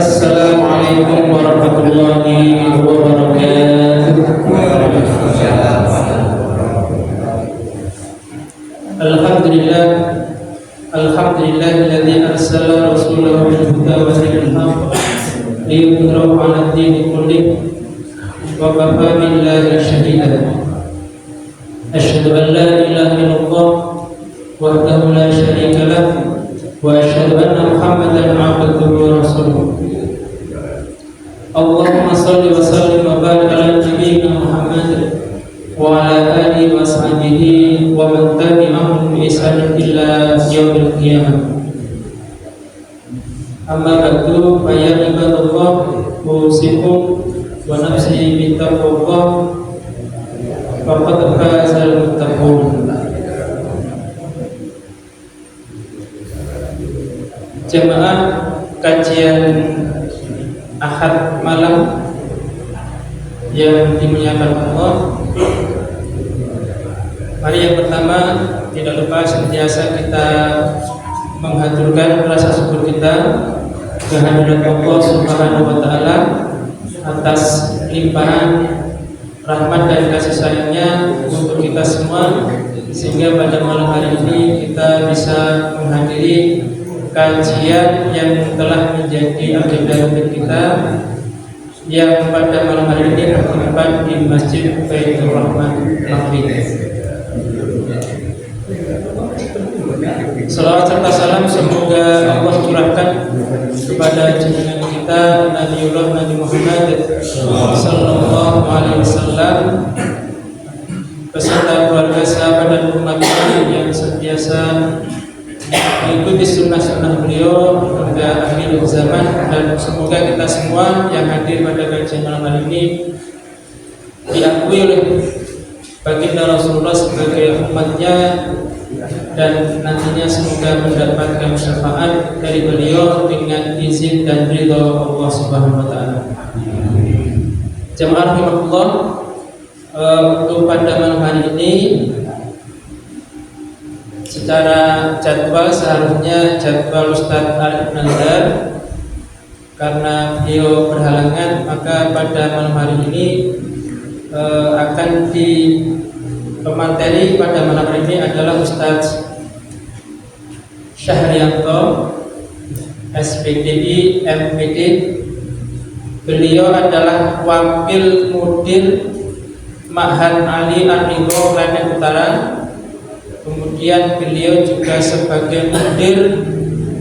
Assalamualaikum warahmatullahi wabarakatuh. Alhamdulillah, alhamdulillahilladzi arsala rasulahu bil huda wa dinil haqq liyudhhirahu 'ala ad-dini kullih wa kafa billahi shahida. Asyhadu an la ilaha illallah wahdahu la syarika lah wa asyhadu anna Muhammadan 'abduhu wa rasuluh. Allahumma shalli wa sallim wa barik ala nabiyyina Muhammad wa ala alihi wa sahbihi wa man tabi'ahum bi ihsan ila yaumil qiyamah. Amma ba'du, fa ya ibadallah, usikum wa nafsi bi taqwallah, faqad fazal muttaqun. Jemaah kajian Ahad malam yang dimuliakan Allah, mari yang pertama tidak lupa senantiasa kita menghaturkan rasa syukur kita kehadirat Allah Subhanahu wa taala atas limpahan rahmat dan kasih sayangnya untuk kita semua, sehingga pada malam hari ini kita bisa menghadiri kajian yang telah menjadi agenda rutin kita, yang pada malam hari ini bertempat di Masjid Baitur Rahman Maghrib. Salawat serta salam semoga Allah curahkan kepada junjungan kita Nabiullah Nabi Muhammad sallallahu alaihi wasallam beserta keluarga, sahabat dan umatnya yang senantiasa mengikuti sunnah-sunnah beliau hingga akhir zaman, dan semoga kita semua yang hadir pada kajian malam hari ini diakui oleh baginda Rasulullah sebagai umatnya, dan nantinya semoga mendapatkan syafaat dari beliau dengan izin dan ridha Allah Subhanahu wa taala. Jemaah rahimahullah, untuk pada malam hari ini secara jadwal seharusnya jadwal Ustadz Arif Nazar, karena beliau berhalangan, maka pada malam hari ini akan di pemateri pada malam hari ini adalah Ustadz Syahrianto, SPDI MPD. Beliau adalah wakil mudir Ma'had Ali Ar-Ridho Klaten Utara. Kemudian beliau juga sebagai mudir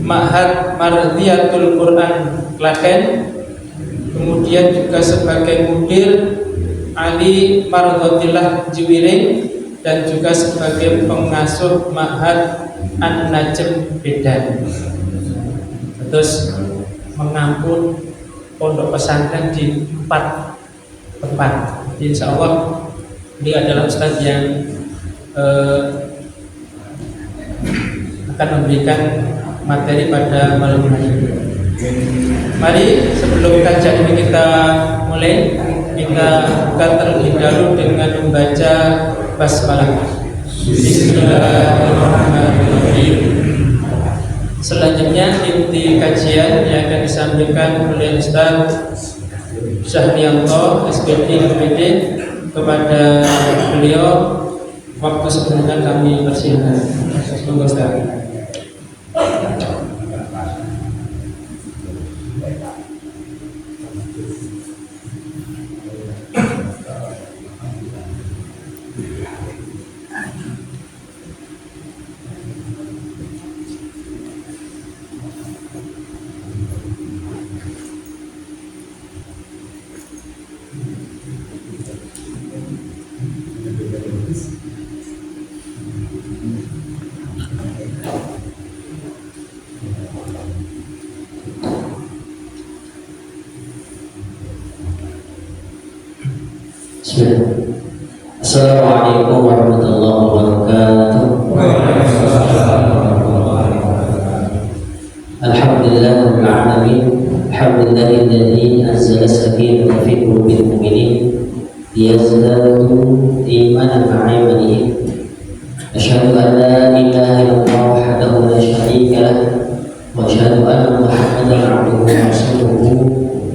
Ma'had Mardiyatul Quran Klaten. Kemudian juga sebagai mudir Ali Mardotillah Jiwiring, dan juga sebagai pengasuh Ma'had An-Najm Medan. Terus mengampun pondok pesantren di 4 tempat. Insya Allah dia adalah ustaz yang akan memberikan materi pada malam hari ini. Mari sebelum kajian ini kita mulai, kita buka terlebih dahulu dengan membaca basmalah. Bismillahirrahmanirrahim. Selanjutnya inti kajian yang akan disampaikan oleh Ustaz Syahrianto, SPD MPD. Kepada beliau waktu sebenarnya kami persilahkan. Monggo Ustaz. Assalamualaikum warahmatullahi wabarakatuh. Alhamdulillahirabbil alamin. Alhamdulillahilladzi anzala sakinata fi qulubil mu'minin liyazdadu imanan ma'a imanihim. Asyhadu an la ilaha illallah wahdahu la syarika lah wa asyhadu anna Muhammadan Muhammadan abduhu wa rasuluhu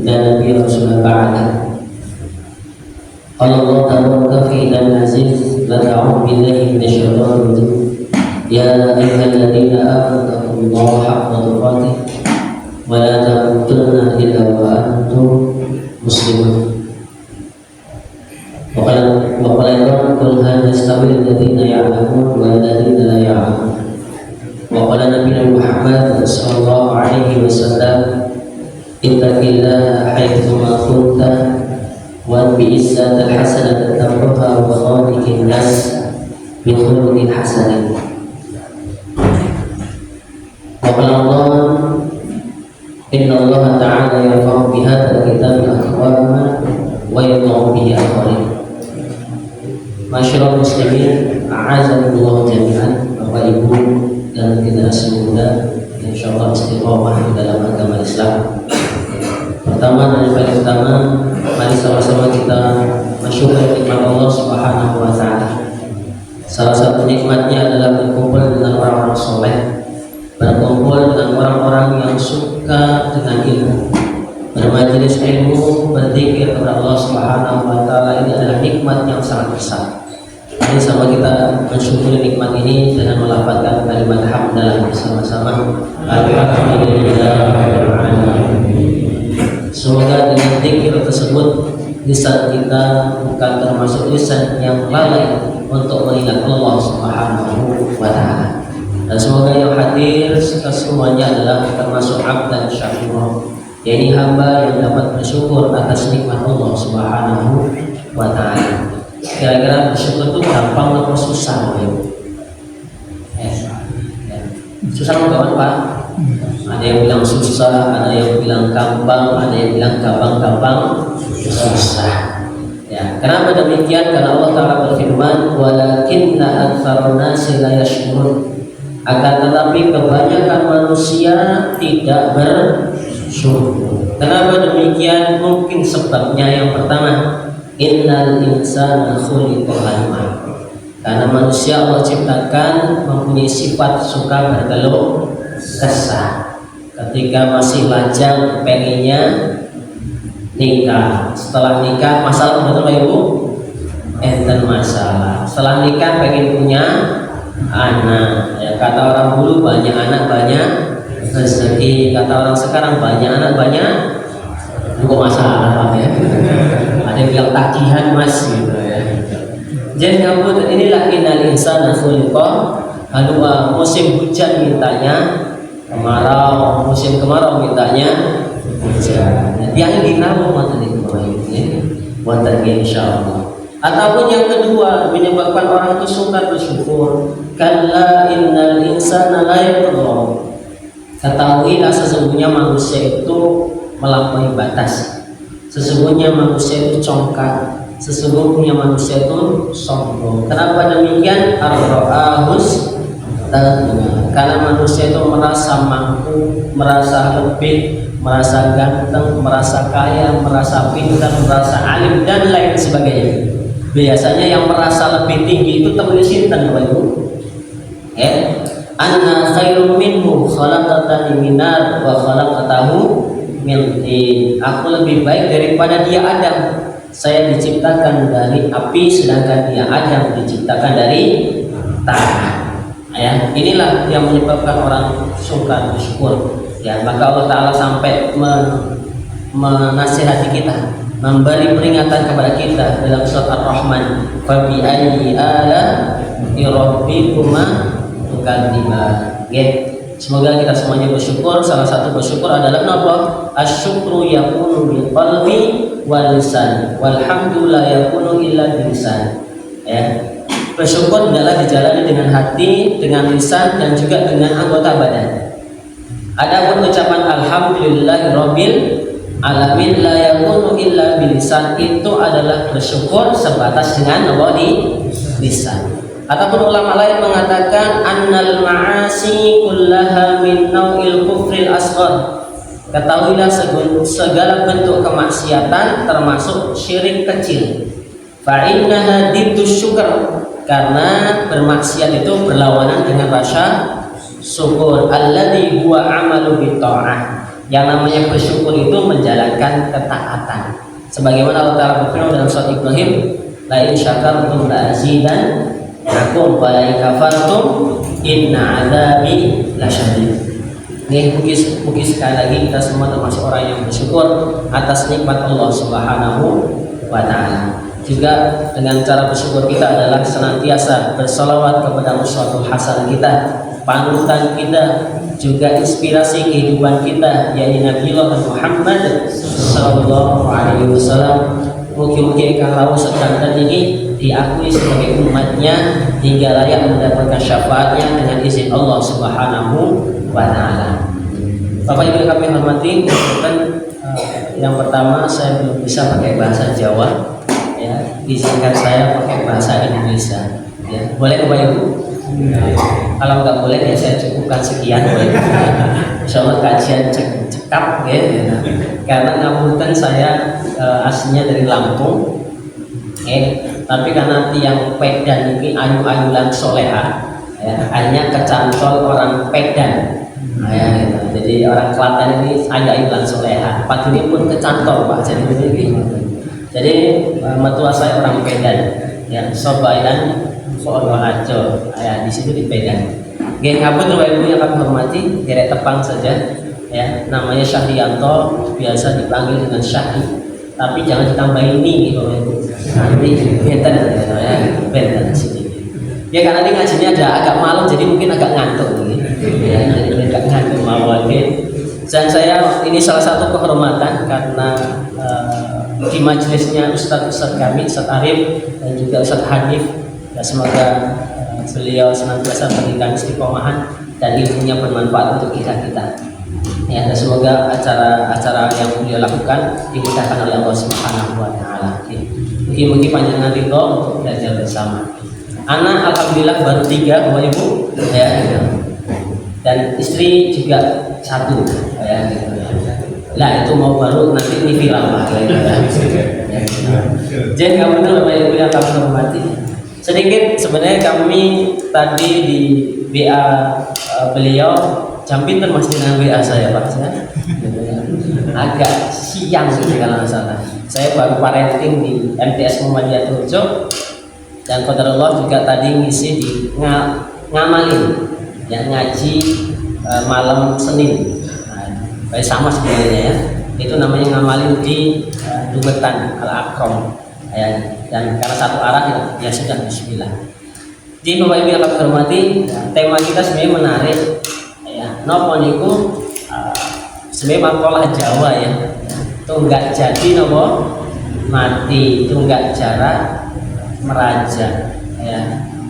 la nabiyya rasulullah ba'da. Qala Allah tabaraka fi dan aziz la ta'ud billahi minasyaitonir rajim. Ya ayyuhalladzina amanu taqullaha haqqa tuqatih wa la tamutunna illa wa antum muslimun. Wa qala qul hal yastawi alladziina ya'lamuun wal ladziina la ya'lamuun. Wa qala Nabi Muhammad sallallahu alaihi wasallam ittaqillaha haitsu ma kunta wa bi'izzatil hasanati tamruha wa khaliqin nas bi khuluqin hasanin. Wa qala Allah inna Allah ta'ala yarfa'u bi hadzal kitabi aqwama wa yadh'u bihi akharin. Masyaallah muslimin, a'azzakumullah jami'an, Bapak Ibu dan generasi muda, insyaallah istiqomah dalam agama Islam. Pertama dan paling utama, mari sama-sama kita bersyukur nikmat Allah Subhanahu wa taala. Salah satu nikmatnya adalah berkumpul dengan orang-orang soleh, berkumpul dengan orang-orang yang suka dengan ilmu, bermajelis ilmu, berzikir kepada Allah Subhanahu wa taala. Ini adalah nikmat yang sangat besar. Mari sama kita mensyukuri nikmat ini dengan melafazkan kalimat hamdalah bersama-sama. Alhamdulillah. Semoga dengan zikir tersebut lisan kita bukan termasuk lisan yang lalai untuk mengingat Allah Subhanahu wa taala. Dan semoga yang hadir semuanya adalah termasuk abdan syakur, yakni hamba yang dapat bersyukur atas nikmat Allah Subhanahu wa taala. Kira-kira bersyukur itu gampang atau susah, Pak? Susah kawan, Pak? Ada yang bilang susah, ada yang bilang gampang, ada yang bilang gampang-gampang susah. Ya, kenapa demikian? Karena Allah Ta'ala berfirman, walakinna aktsarun nasi la yashkurun. Akan tetapi kebanyakan manusia tidak bersyukur. Kenapa demikian? Mungkin sebabnya yang pertama, innal insana khuliqa halu'a. Karena manusia Allah ciptakan mempunyai sifat suka berkeluh kesah. Ketika masih lajang pengennya nikah, setelah nikah masalah, betul Ibu? Enten masalah. Setelah nikah pengen punya anak. Ya, kata orang dulu banyak anak banyak rezeki. Kata orang sekarang banyak anak banyak juga masalah, ya. Ada yang bilang tagihan Mas gitu ya. Jadi inilah innal insana khuliqa halu'a. Musim hujan mintanya kemarau, musim kemarau mintanya hujan. Dia yang dinamu mata di bawah ini, wonten insyaallah. Ataupun yang kedua menyebabkan orang itu sukar bersyukur, kalla innal insana la yatgha. Ketahuilah sesungguhnya manusia itu melampaui batas. Sesungguhnya manusia itu congkak, sesungguhnya manusia itu sombong. Kenapa demikian? Ar-ra'ahus, karena manusia itu merasa mampu, merasa lebih, merasa ganteng, merasa kaya, merasa pintar, merasa alim dan lain sebagainya. Biasanya yang merasa lebih tinggi itu temen sinten, Bapak Ibu? Anna khairum minhu khalaqatani minar wa khalaqatahu min tin. Aku lebih baik daripada dia Adam. Saya diciptakan dari api sedangkan dia Adam diciptakan dari tanah. Ya, inilah yang menyebabkan orang sukar bersyukur. Ya, maka Allah Ta'ala sampai menasihati kita, memberi peringatan kepada kita dalam surat Ar-Rahman, fa bi ayyi ala'i rabbikuma tukadziban. Semoga kita semuanya bersyukur. Salah satu bersyukur adalah apa? Asyukru yakunu bil qalbi wal lisan, walhamdulillah yakunu illa bil lisan. Ya. Bersyukur adalah dijalani dengan hati, dengan lisan dan juga dengan anggota badan. Adapun ucapan alhamdulillahirabbil alamin la yakunu illa bil lisan itu adalah bersyukur sebatas dengan apa? Di lisan. Ataupun ulama lain mengatakan annal ma'asi kullaha min nau'il kufril asghar. Ketahuilah segala bentuk kemaksiatan termasuk syirik kecil. Fa innaha diddus syukr, karena bermaksiat itu berlawanan dengan rasa syukur. Alladzi huwa amalu bi ta'ah, Yang namanya bersyukur itu menjalankan ketaatan. Sebagaimana Allah Ta'ala berfirman dalam surat Ibrahim, la in syakartum la azidannakum wa la in kafartum inna adzabi lasyadid. Nih, mungkin sekali lagi kita semua termasuk orang yang bersyukur atas nikmat Allah Subhanahu wa Ta'ala. Juga dengan cara bersyukur kita adalah senantiasa bersolawat kepada uswatul hasanah kita, panutan kita, juga inspirasi kehidupan kita, yaitu Nabiullah Muhammad sallallahu alaihi wasallam. Mungkin engkau tahu sedangkan ini diakui sebagai umatnya hingga layak mendapatkan syafaatnya dengan izin Allah Subhanahu wa Ta'ala. Bapak Ibu yang kami hormati, yang pertama saya belum bisa pakai bahasa Jawa, ya, izinkan saya pakai bahasa Indonesia, ya. Boleh Bapak Ibu? Kalau nggak boleh ya saya cukupkan sekian. Insyaallah kajian cekap, ya. Karena ngapunten saya aslinya dari Lampung, tapi karena tiang Pedan ini ayu-ayulan soleha, ya, hanya kecantol orang Pedan. Ya, gitu. Jadi orang Klaten ini ayu-ayulan soleha. Pagi ini pun kecantol Pak. Jadi mertua saya orang Pedan, ya, Sobayan Sodoarjo, ya, di situ di Pedan. Geng kabut Bapak Ibu yang kami hormati, derek tepang saja, ya, namanya Syahrianto, biasa dipanggil dengan Syahri, tapi jangan ditambahin ini Bapak Ibu, nanti benten, ya, benten sedikit. Ya karena ini ngajinya agak malam, jadi mungkin agak ngantuk, ya, agak ngantuk mawon. Dan saya ini salah satu kehormatan karena di majelisnya Ustadz kami, Ustadz Arif dan juga Ustadz Hanif. Ya, semoga beliau senantiasa memberikan istiqomahan dan ilmunya bermanfaat untuk kita. Ya, dan semoga acara yang beliau lakukan dimudahkan oleh Allah Subhanahu wa Ta'ala. Mungkin panjenengan ridho untuk belajar bersama. Anak alhamdulillah baru 3 Bapak Ibu, ya, gitu. Dan istri juga 1, ya, gitu. Nah itu mau baru nanti ini viral Pak, ya. Jadi kamu itu Bapak Ibu yang kami hormati. Sedikit sebenarnya kami tadi di WA beliau jam pinten masih dengan WA saya Pak, ya. Agak siang gitu kalau nggak salah. Saya baru parenting di MTS Muhammadiyah Turjo, dan qadarullah juga tadi ngisi di ngamalin, yang ngaji malam Senin. Nah, sama sebenarnya, ya. Itu namanya ngamalin di Dubetan Al-Akram, ya. Dan karena satu arah ya sudah bismillah. Di Bapak Ibu yang kami hormati, tema kita sebenarnya menarik, ya. Nopo niku sebenarnya makalah Jawa, ya. Tunggak jadi nopo mati, tunggak jarak meraja, ya.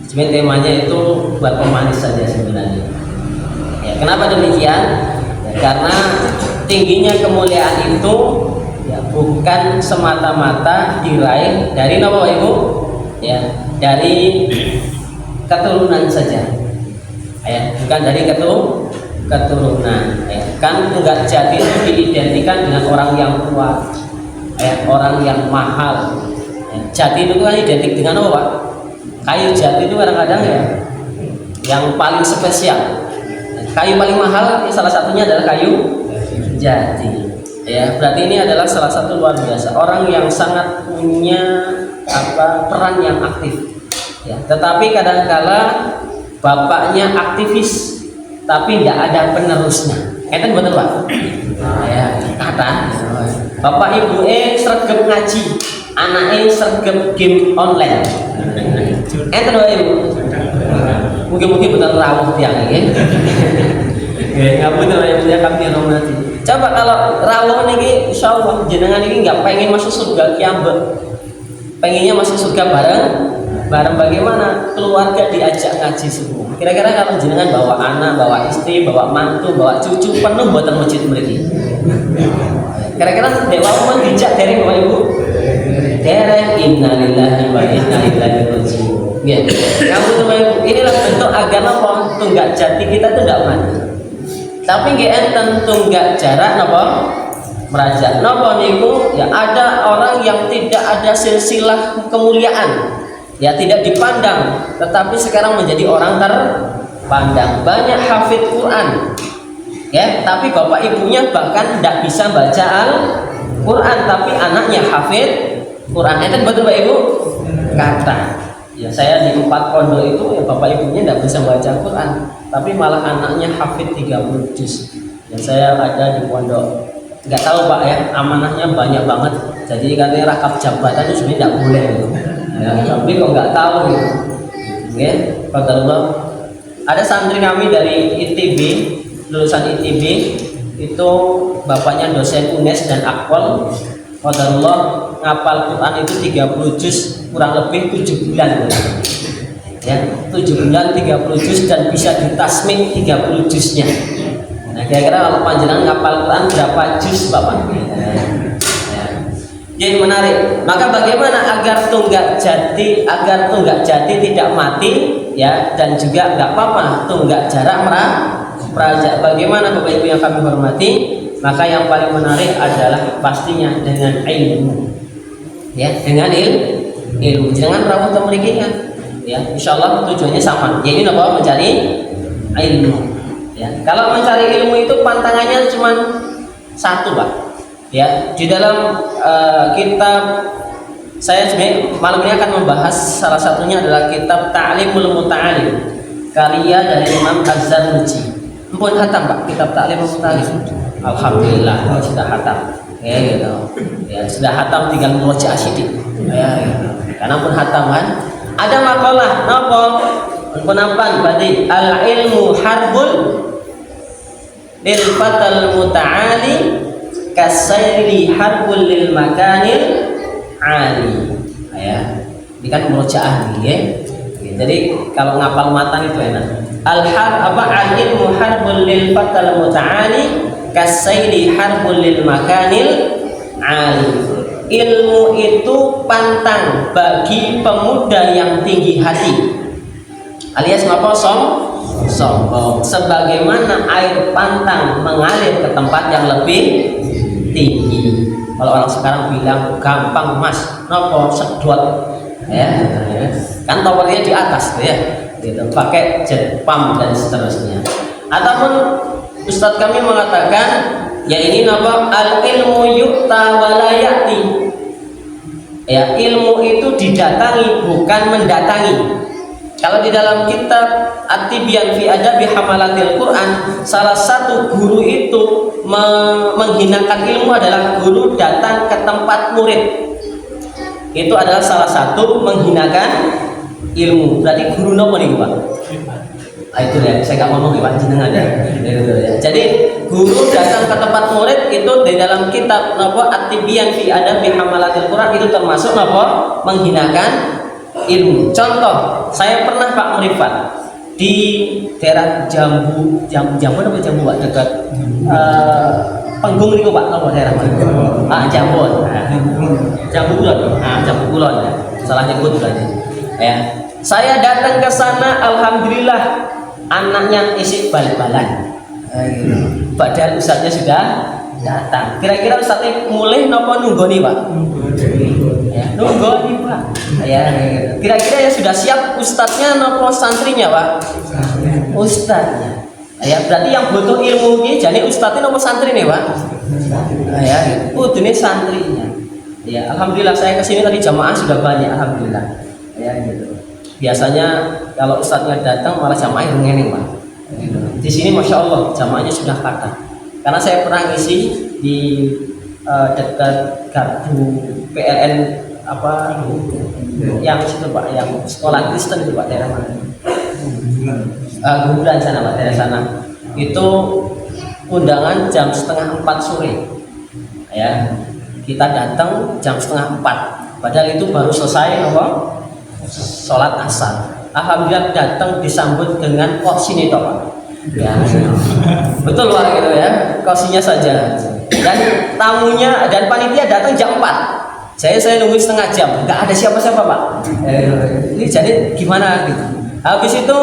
Sebenarnya temanya itu buat pemanis saja sebenarnya, ya. Kenapa demikian? Ya, karena tingginya kemuliaan itu, ya, bukan semata-mata diraih dari apa Ibu, ya, dari keturunan saja, ya, bukan dari keturunan, ya. Kan tunggak jati itu diidentikan dengan orang yang kuat, ya, orang yang mahal, ya. Jati itu kan identik dengan apa Pak? Kayu jati itu kadang-kadang, ya, yang paling spesial. Kayu paling mahal salah satunya adalah kayu jati, ya. Berarti ini adalah salah satu luar biasa orang yang sangat punya peran yang aktif, ya. Tetapi kadangkala bapaknya aktivis tapi tidak ada penerusnya. Enten betul Pak? Ya, kata bapak ibu sregep ngaji, anaknya sregep game online. Enten Bapak Ibu? Mungkin betul rawuh tiang ini. Ngapun ya kami hormati. Coba kalau rawuh niki insyaallah jenengan ini nggak pengen masuk surga kiambek. Pengennya masuk surga bareng bagaimana keluarga diajak ngaji semua. Kira-kira kalau jenengan bawa anak, bawa istri, bawa mantu, bawa cucu penuh buatan masjid mereka. Kira-kira dewa pun dijak dari Bapak Ibu. Derek innalillahi wa inna ilaihi raji'un. Ya. Kamu Bapak Ibu, inilah bentuk agama tunggak jati kita itu tidak mati. Tapi nggih enten tunggak jarak napa? Meraja. Napa niku ya ada orang yang tidak ada silsilah kemuliaan. Ya tidak dipandang, tetapi sekarang menjadi orang terpandang. Banyak hafid Quran, Ya, tapi bapak ibunya bahkan tidak bisa baca Al-Quran, tapi anaknya hafid Quran. Itu betul Pak Ibu? Kata. Ya, saya di 4 pondok itu ya bapak ibunya tidak bisa baca Quran, tapi malah anaknya hafid 30 juz. Dan saya ada di pondok, nggak tahu Pak ya, amanahnya banyak banget. Jadi katanya rakap jabatan itu sebenarnya tidak boleh gitu. Ya, tapi kok nggak tahu gitu. Oke, Qadarullah. Ada santri kami dari ITB, lulusan ITB, itu bapaknya dosen UNES dan Akwal. Qadarullah ngapal Quran itu 30 juz kurang lebih 7 bulan. Ya, 7 bulan 30 juz dan bisa ditasmik 30 juznya. Nah, kira-kira kalau panjenengan ngapal Quran berapa juz Bapak? Jadi menarik. Maka bagaimana agar tunggak jati tidak mati ya, dan juga nggak apa-apa tunggak jarak meraja. Bagaimana Bapak Ibu yang kami hormati? Maka yang paling menarik adalah pastinya dengan ilmu. Ya, dengan ilmu. Jangan ragu memilikinya. Ya, insya Allah tujuannya sama. Jadi apa? Mencari ilmu. Ya, kalau mencari ilmu itu pantangannya cuma satu Pak. Ya, di dalam kitab saya sebenarnya malam ini akan membahas salah satunya adalah kitab Ta'limul Muta'alim karya dari Imam Az-Zarnuji. Ampun hatam Pak, kitab Ta'limul Muta'alim. Alhamdulillah sudah hatam. Ya gitu. Ya, sudah hatam tinggal murojaah sithik. Ya gitu. Karena pun hatam kan. Ada makalah napa? Penapan berarti al-ilmu harbun lil fatal muta'ali kasairi harbul lil makanil ali. Ya, ini kan murojaah nih ya. Jadi kalau ngapal matan itu enak. Al-ilmu harbul lil fatal muta'ali kasairi harbul lil makanil ali. Ilmu itu pantang bagi pemuda yang tinggi hati, alias apa? Sombong. Sebagaimana air pantang mengalir ke tempat yang lebih tinggi. Kalau orang sekarang bilang gampang Mas, nopo sedot ya, kan towernya di atas ya, gitu. Pakai jet pump dan seterusnya. Ataupun Ustadz kami mengatakan ya ini nopo al ilmu yukta walayati. Ya, ilmu itu didatangi bukan mendatangi. Kalau di dalam kitab At-Tibyan fi Adabi Hamalatil Quran, salah satu guru itu menghinakan ilmu adalah guru datang ke tempat murid. Itu adalah salah satu menghinakan ilmu. Berarti guru nopo nih Pak? Itu ya, saya nggak ngomong ya Pak, jenengan ya. Jadi guru datang ke tempat murid itu di dalam kitab nopo At-Tibyan fi Adabi Hamalatil Quran itu termasuk nopo menghinakan ilmu. Contoh, saya pernah Pak Merifat di daerah Jambu Pak, dekat Penggung itu Pak, apa daerah mana? Jambon. Jambu Kulon ya. Salah nyebut berarti. Ya. Saya datang ke sana, alhamdulillah anaknya isi bal-balan. Padahal ustadznya sudah datang. Kira-kira ustadznya mulai nopo nunggoni Pak? Ya, nunggoni Pak. Ya, kira-kira ya sudah siap ustadznya nopo santrinya Pak? Ustadznya. Ya, berarti yang butuh ilmu ini jadi ustadznya nopo santri nih Pak? Ya, ini santrinya. Ya, alhamdulillah saya kesini tadi jamaah sudah banyak, alhamdulillah. Ya, gitu. Biasanya kalau ustadznya datang malah jamaah yang ngene Pak. Di sini masya Allah jamaahnya sudah kata. Karena saya pernah ngisi di dekat gardu PLN apa yang situ Pak, yang sekolah Kristen itu Pak, daerah mana? Gumbulan sana Pak, daerah sana. Itu undangan jam 3:30 sore. Ya, kita datang jam 3:30. Padahal itu baru selesai apa? Sholat asar. Alhamdulillah datang disambut dengan porsi ini Pak. Ya, betul Pak gitu ya, kursinya saja. Dan tamunya dan panitia datang jam 4. Saya nunggu setengah jam, nggak ada siapa-siapa Pak. Ini jadi gimana gitu. Habis itu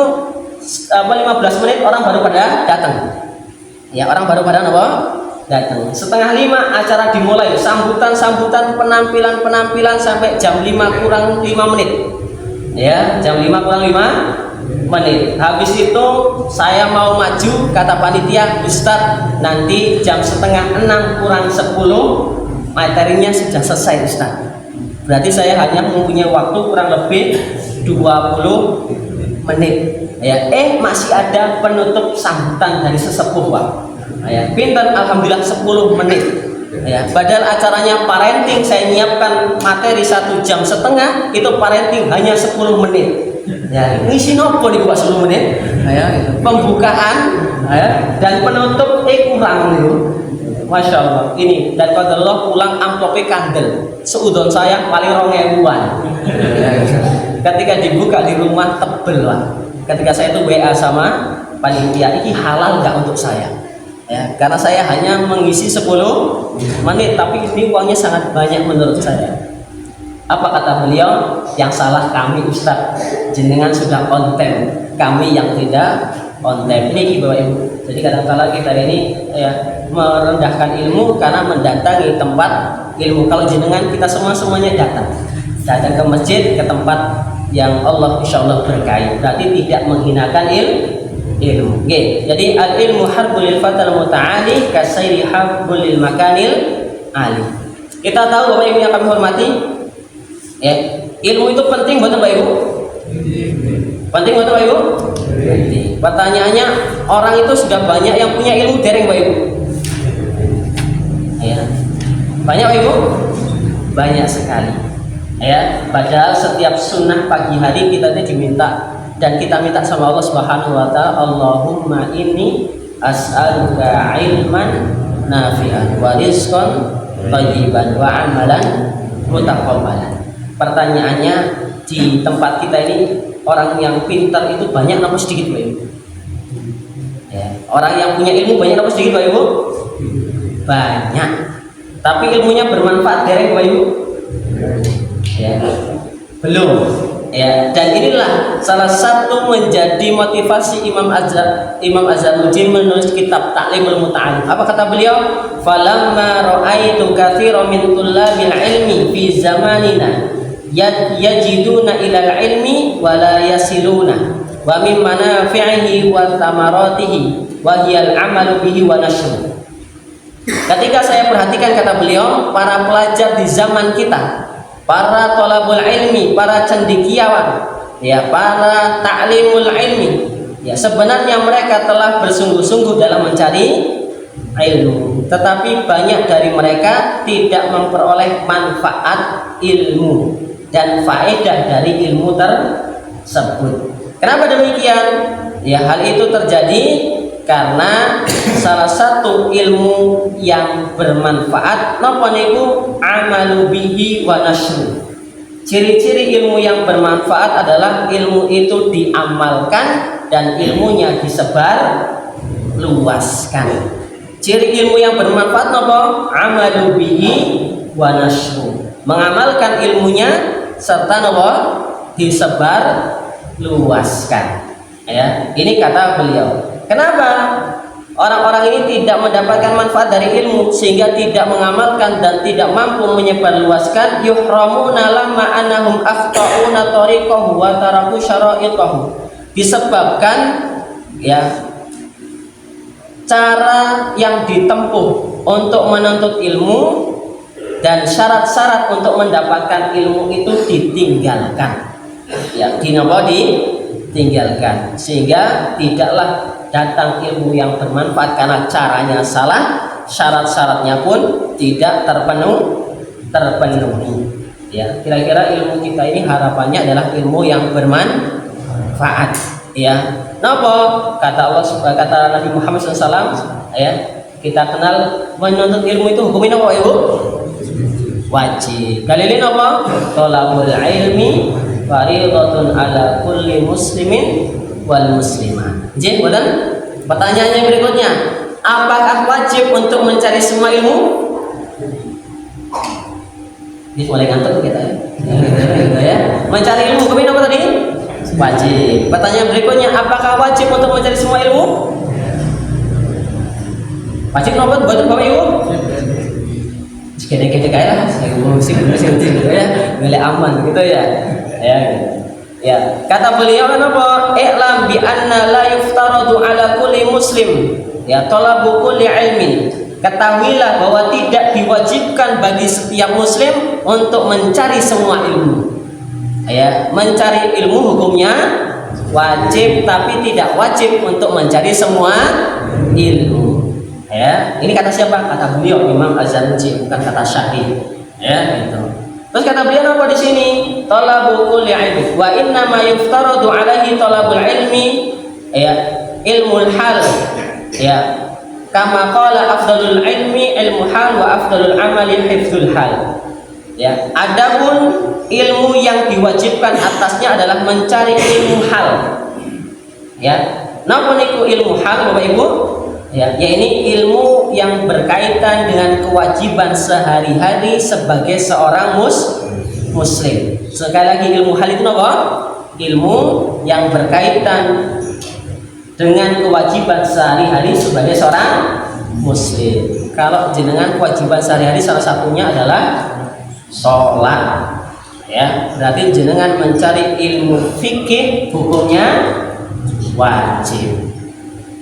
15 menit orang baru pada datang. Ya, orang baru pada apa? Datang. 4:30 acara dimulai, sambutan penampilan sampai jam 5 kurang 5 menit. Ya, jam 5 kurang 5 menit. Habis itu saya mau maju, kata panitia, Ustadz nanti jam setengah 6 kurang 10 materinya sudah selesai Ustadz. Berarti saya hanya mempunyai waktu kurang lebih 20 menit. Ya, masih ada penutup sambutan dari sesepuh Pak. Ya, pinter, alhamdulillah 10 menit. Ya, padahal acaranya parenting, saya nyiapkan materi 1,5 jam, itu parenting hanya 10 menit. Ya, ngisi nopo nih Pak 10 menit. Ya, pembukaan ya, dan penutup kurang nih. Masya Allah. Ini dan qadarullah pulang amplopnya kandel. Seudon saya paling 2.000-an. Ya, ketika dibuka di rumah tebel lah. Ketika saya itu WA sama panitia, ini halal nggak untuk saya? Ya, karena saya hanya mengisi 10 menit, tapi ini uangnya sangat banyak menurut saya. Apa kata beliau? Yang salah kami Ustaz, jenengan sudah on time, kami yang tidak on time. Ini Bapak Ibu. Jadi kadang-kala kita ini ya merendahkan ilmu karena mendatangi tempat ilmu. Kalau jenengan kita semuanya datang ke masjid, ke tempat yang Allah insya Allah berkahi, berarti tidak menghinakan ilmu. Okay. Jadi al ilmu harbul lil fatal muta'ali kasairi harbul lil makanil ali. Kita tahu Bapak Ibu yang kami hormati, ya, ilmu itu penting buat Bapak Ibu. Penting buat Bapak Ibu. Penting. Pertanyaannya, orang itu sudah banyak yang punya ilmu dereng Bapak Ibu. Ya. Banyak Bapak Ibu? Banyak sekali. Ya, padahal setiap sunnah pagi hari kita itu diminta dan kita minta sama Allah Subhanahu wa taala, Allahumma inni as'aluka ilman nafi'an wa rizqan thayyiban wa amalan mutaqabbalan. Pertanyaannya, di tempat kita ini orang yang pintar itu banyak apa sedikit Pak Ibu? Ya, orang yang punya ilmu banyak apa sedikit Pak Ibu? Banyak. Tapi ilmunya bermanfaat dereng Pak Ibu? Ya, belum. Ya, dan inilah salah satu menjadi motivasi Imam Azharuddin menulis kitab Ta'limul Muta'allim. Apa kata beliau? Falamma ra'aitu katsiran min tullabil ilmi fi zamanina yajiduna ilal ilmi wa la yasiluna wa min manafi'ihi wa thamaratihi wa hiyal amalu bihi wa nashru. Ketika saya perhatikan, kata beliau, para pelajar di zaman kita, para thalabul ilmi, para cendekiawan, ya, para ta'limul ilmi, ya, sebenarnya mereka telah bersungguh-sungguh dalam mencari ilmu, tetapi banyak dari mereka tidak memperoleh manfaat ilmu dan faedah dari ilmu tersebut. Kenapa demikian? Ya, hal itu terjadi karena salah satu ilmu yang bermanfaat napa niku amalu bihi wa nashru. Ciri-ciri ilmu yang bermanfaat adalah ilmu itu diamalkan dan ilmunya disebar luaskan. Ciri ilmu yang bermanfaat napa? Amalu bihi wa nashru. Mengamalkan ilmunya serta napa? Disebar luaskan. Ya, ini kata beliau. Kenapa orang-orang ini tidak mendapatkan manfaat dari ilmu sehingga tidak mengamalkan dan tidak mampu menyebarluaskan? Yuhramuna lamma annahum akhta'una tariqahu wa taraku syara'itahu. Disebabkan ya cara yang ditempuh untuk menuntut ilmu dan syarat-syarat untuk mendapatkan ilmu itu ditinggalkan. Ya, ditinggalkan sehingga tidaklah datang ilmu yang bermanfaat karena caranya salah, syarat-syaratnya pun tidak terpenuhi. Ya, kira-kira ilmu kita ini harapannya adalah ilmu yang bermanfaat. Ya, napa kata Allah, kata Nabi Muhammad SAW, ya, kita kenal menuntut ilmu itu hukumnya apa Ibu? Wajib. Dalilin apa? Thalabul ilmi fardhatun ala kulli muslimin wal muslimah. Jadi, pertanyaannya berikutnya, apakah wajib untuk mencari semua ilmu? Ini mulai ngantuk kita ya. Mencari ilmu hukumnya apa tadi? Wajib. Pertanyaan berikutnya, apakah wajib untuk mencari semua ilmu? Wajib nomor buat Bapak Ibu? Sekede-kede kayak lah, saya ngomong musik gitu ya, boleh aman gitu ya. Ya, gitu. Ya, kata beliau apa? I'lam bi anna la yuftaradu ala kulli muslim ya talabu kulli ilmin. Ketahuilah bahwa tidak diwajibkan bagi setiap muslim untuk mencari semua ilmu. Ya, mencari ilmu hukumnya wajib, tapi tidak wajib untuk mencari semua ilmu. Ya, ini kata siapa? Kata beliau Imam Az-Zarnuji, bukan kata Syahid. Ya, gitu. Terus kata beliau apa di sini? Talabul kulli ilmi wa inna ma yuftaradu alaihi talabul ilmi ya ilmul hal ya kama qala afdalul ilmi ilmu hal wa afdalul amali hifdzul hal ya. Adapun ilmu yang diwajibkan atasnya adalah mencari ilmu hal ya. Napa niku ilmu hal Bapak Ibu? Ya, ini ilmu yang berkaitan dengan kewajiban sehari-hari sebagai seorang muslim. Sekali lagi ilmu hal itu apa? Ilmu yang berkaitan dengan kewajiban sehari-hari sebagai seorang muslim. Kalau jenengan kewajiban sehari-hari salah satunya adalah sholat. Ya, berarti jenengan mencari ilmu fikih hukumnya wajib.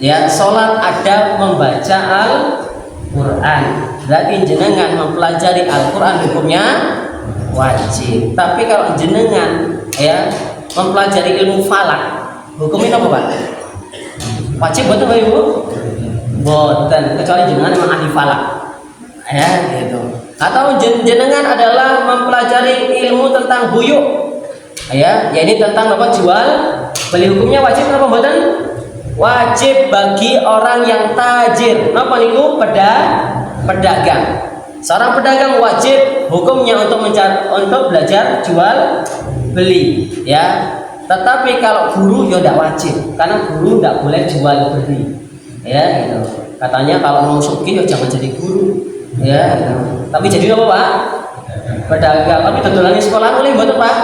Ya, sholat ada membaca Al-Quran, berarti jenengan mempelajari Al-Quran hukumnya wajib. Tapi kalau jenengan ya mempelajari ilmu falak, hukumnya apa Pak? Wajib betul Pak Ibu? Boten, kecuali jenengan memang ahli falak ya gitu. Atau jenengan adalah mempelajari ilmu tentang buyuk ya, ini tentang apa, jual beli, hukumnya wajib apa boten? Wajib bagi orang yang tajir. Napa niku? Pedagang. Seorang pedagang wajib hukumnya untuk belajar jual beli ya. Tetapi kalau guru ya tidak wajib, karena guru tidak boleh jual beli ya gitu. Katanya kalau mau sugih ya jangan jadi guru ya gitu. Tapi jadi apa Pak? Pedagang. Tapi dodolan sekolah boleh mboten Pak?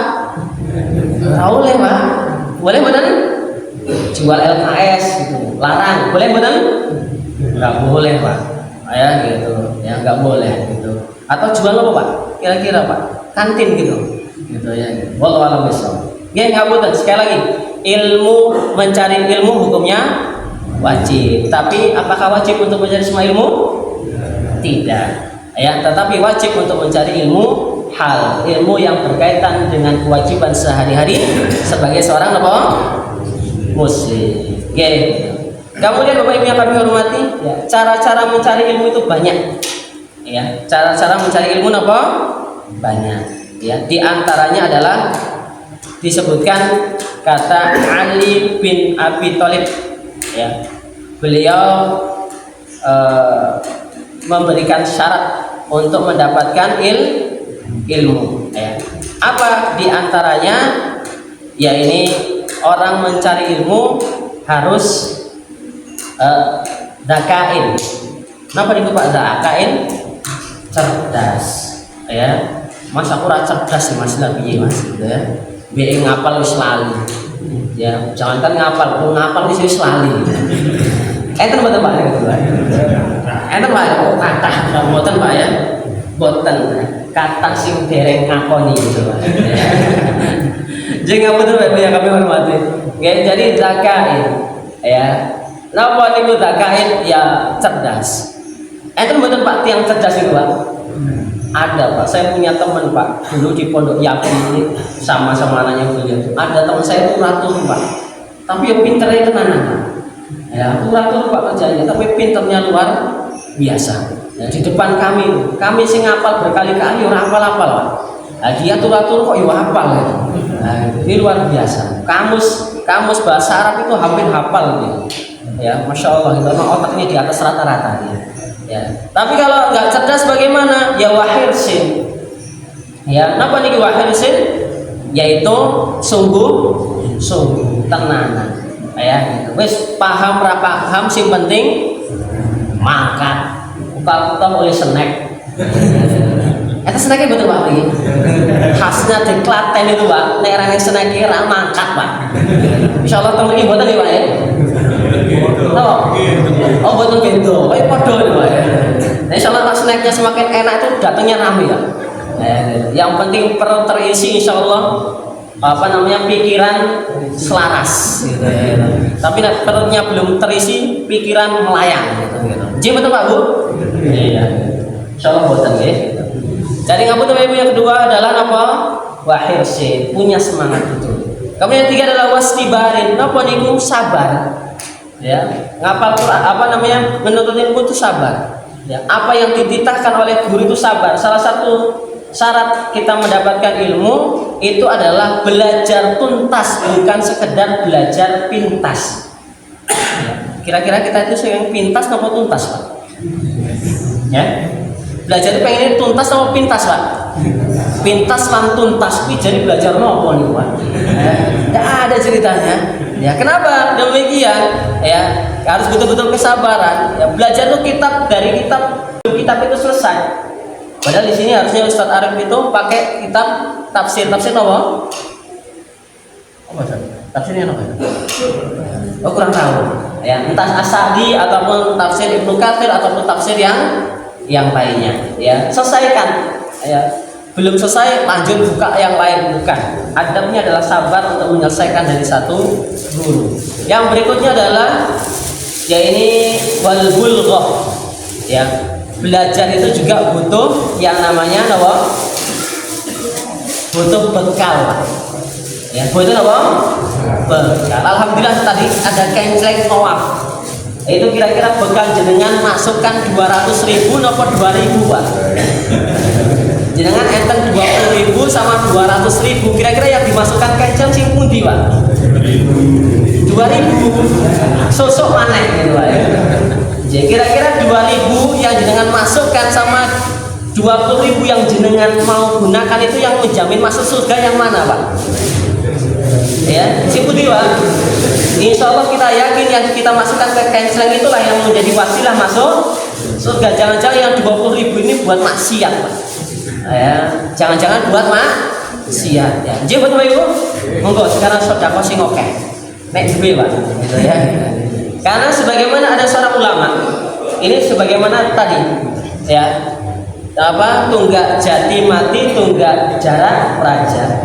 Boleh Pak. Boleh mboten? Jual LKS gitu, larang, boleh betul? Nggak boleh Pak, ya gitu, ya nggak boleh gitu. Atau jual apa Pak? Kira-kira Pak, kantin gitu ya. Wallahu a'lam bishawab. Ya nggak boleh. Sekali lagi, mencari ilmu hukumnya wajib. Tapi apakah wajib untuk mencari semua ilmu? Tidak. Ya, tetapi wajib untuk mencari ilmu hal, ilmu yang berkaitan dengan kewajiban sehari-hari sebagai seorang apa? Muslim. Oke. Kemudian Bapak Ibu yang kami hormati, ya, cara-cara mencari ilmu itu banyak. Ya, cara-cara mencari ilmu apa? Banyak. Ya, di antaranya adalah disebutkan kata Ali bin Abi Thalib. Ya. Beliau memberikan syarat untuk mendapatkan ilmu. Ya. Apa di antaranya? Ya ini orang mencari ilmu harus zakain. Kenapa itu Pak zakain? Cerdas, ya. Mas aku ora cerdas Mas piye Mas gitu ya. Biar ngapal wis lali. Ya, jangankan ngapal, ngapal wis lali. Enten mboten Pak gitu Pak. Enten Pak kathah mboten Pak ya. Mboten. Kathah sing dereng ngakoni gitu Pak. Jadi apa betul yang kami hormati. Ya, jadi zakain ya. Napa niku zakain ya cerdas. Itu betul Pak tiang cerdas itu Pak. Ada Pak, saya punya teman Pak dulu di Pondok Yakin ini sama-sama anaknya beliau. Ada teman saya itu turatur Pak, tapi yang pinternya tenanan. Ya turatur Pak kerjanya, tapi pinternya luar biasa. Ya, di depan kami sing ngapal berkali-kali orang hafal-hafal Pak. Nah, dia turatur kok yo hafal gitu. Nah, ini luar biasa. Kamus bahasa Arab itu hampir hafal gitu. Ya, masya Allah, itu memang otaknya di atas rata-rata ya. Ya. Tapi kalau nggak cerdas bagaimana? Ya wahirsin. Ya, apa nih wahirsin? Yaitu sungguh tenanan. Ya, wis paham ra paham sing penting makan. Bukan oleh snack. Itu snacknya betul Pak ini. Khasnya di Klaten itu Pak. Nek ra snacknya ra mangkat Pak. Insyaallah temen iki mboten ya Pak ya. Oh betul gitu. Oh podo nih Pak. Nah, insyaallah pas snacknya semakin enak itu datangnya rame ya. Yang penting perut terisi insyaallah pikiran selaras gitu ya. Tapi perutnya belum terisi, pikiran melayang gitu. Jadi betul Pak Bu? Iya. Insyaallah boten nggih. Jadi ngapunten Bapak Ibu, yang kedua adalah apa? Wahirsin, punya semangat itu. Kemudian yang ketiga adalah wastibarin, napa niku sabar. Ya, ngapal Quran menuntut ilmu itu sabar. Ya, apa yang dititahkan oleh guru itu sabar. Salah satu syarat kita mendapatkan ilmu itu adalah belajar tuntas, bukan sekedar belajar pintas. Ya, kira-kira kita itu yang pintas atau tuntas, Pak? Ya, belajar itu pengen tuntas atau pintas, Pak? Pintas lan tuntas, jadi belajar nopo nih, Pak? Tidak ada ceritanya. Ya, kenapa demikian? Ya, harus betul-betul kesabaran. Ya, belajar itu dari kitab itu selesai. Padahal di sini harusnya Ustadz Arif itu pakai kitab tafsir apa? Apa tafsirnya apa? Oh, kurang tahu. Ya, entah As-Sa'di ataupun tafsir Ibnu Katsir ataupun tafsir yang lainnya. Ya, selesaikan. Ya, belum selesai lanjut buka yang lain, bukan. Adabnya adalah sabar untuk menyelesaikan dari satu guru. Yang berikutnya adalah ya ini wal bulghah. Ya, belajar itu juga butuh yang namanya apa? Butuh bekal. Ya, butuh apa? Bekal. Alhamdulillah tadi ada kenceleng tawaf. Itu kira-kira bekal jenengan masukkan 200.000 nopo 2.000, Pak. Jenengan enten 20.000 sama 200.000, kira-kira yang dimasukkan kenceng sing pundi, Pak? 2.000. Sosok maneh gitu, Pak. Jadi kira-kira 2.000 yang jenengan masukkan sama 20.000 yang jenengan mau gunakan itu yang menjamin masuk surga yang mana, Pak? Ya, sing pundi, Pak? Insya Allah kita yakin yang kita masukkan ke kenceng itulah yang menjadi wasilah masuk surga. Jangan-jangan yang 20.000 ini buat maksiat, Pak. Ya, jangan-jangan buat maksiat. Ya, jadi buat Ibu, monggo sekarang sedekah sing oke. Nek duwe, Pak, gitu ya. Karena sebagaimana ada seorang ulama, ini sebagaimana tadi, ya, tunggak jati mati, tunggak jarak raja.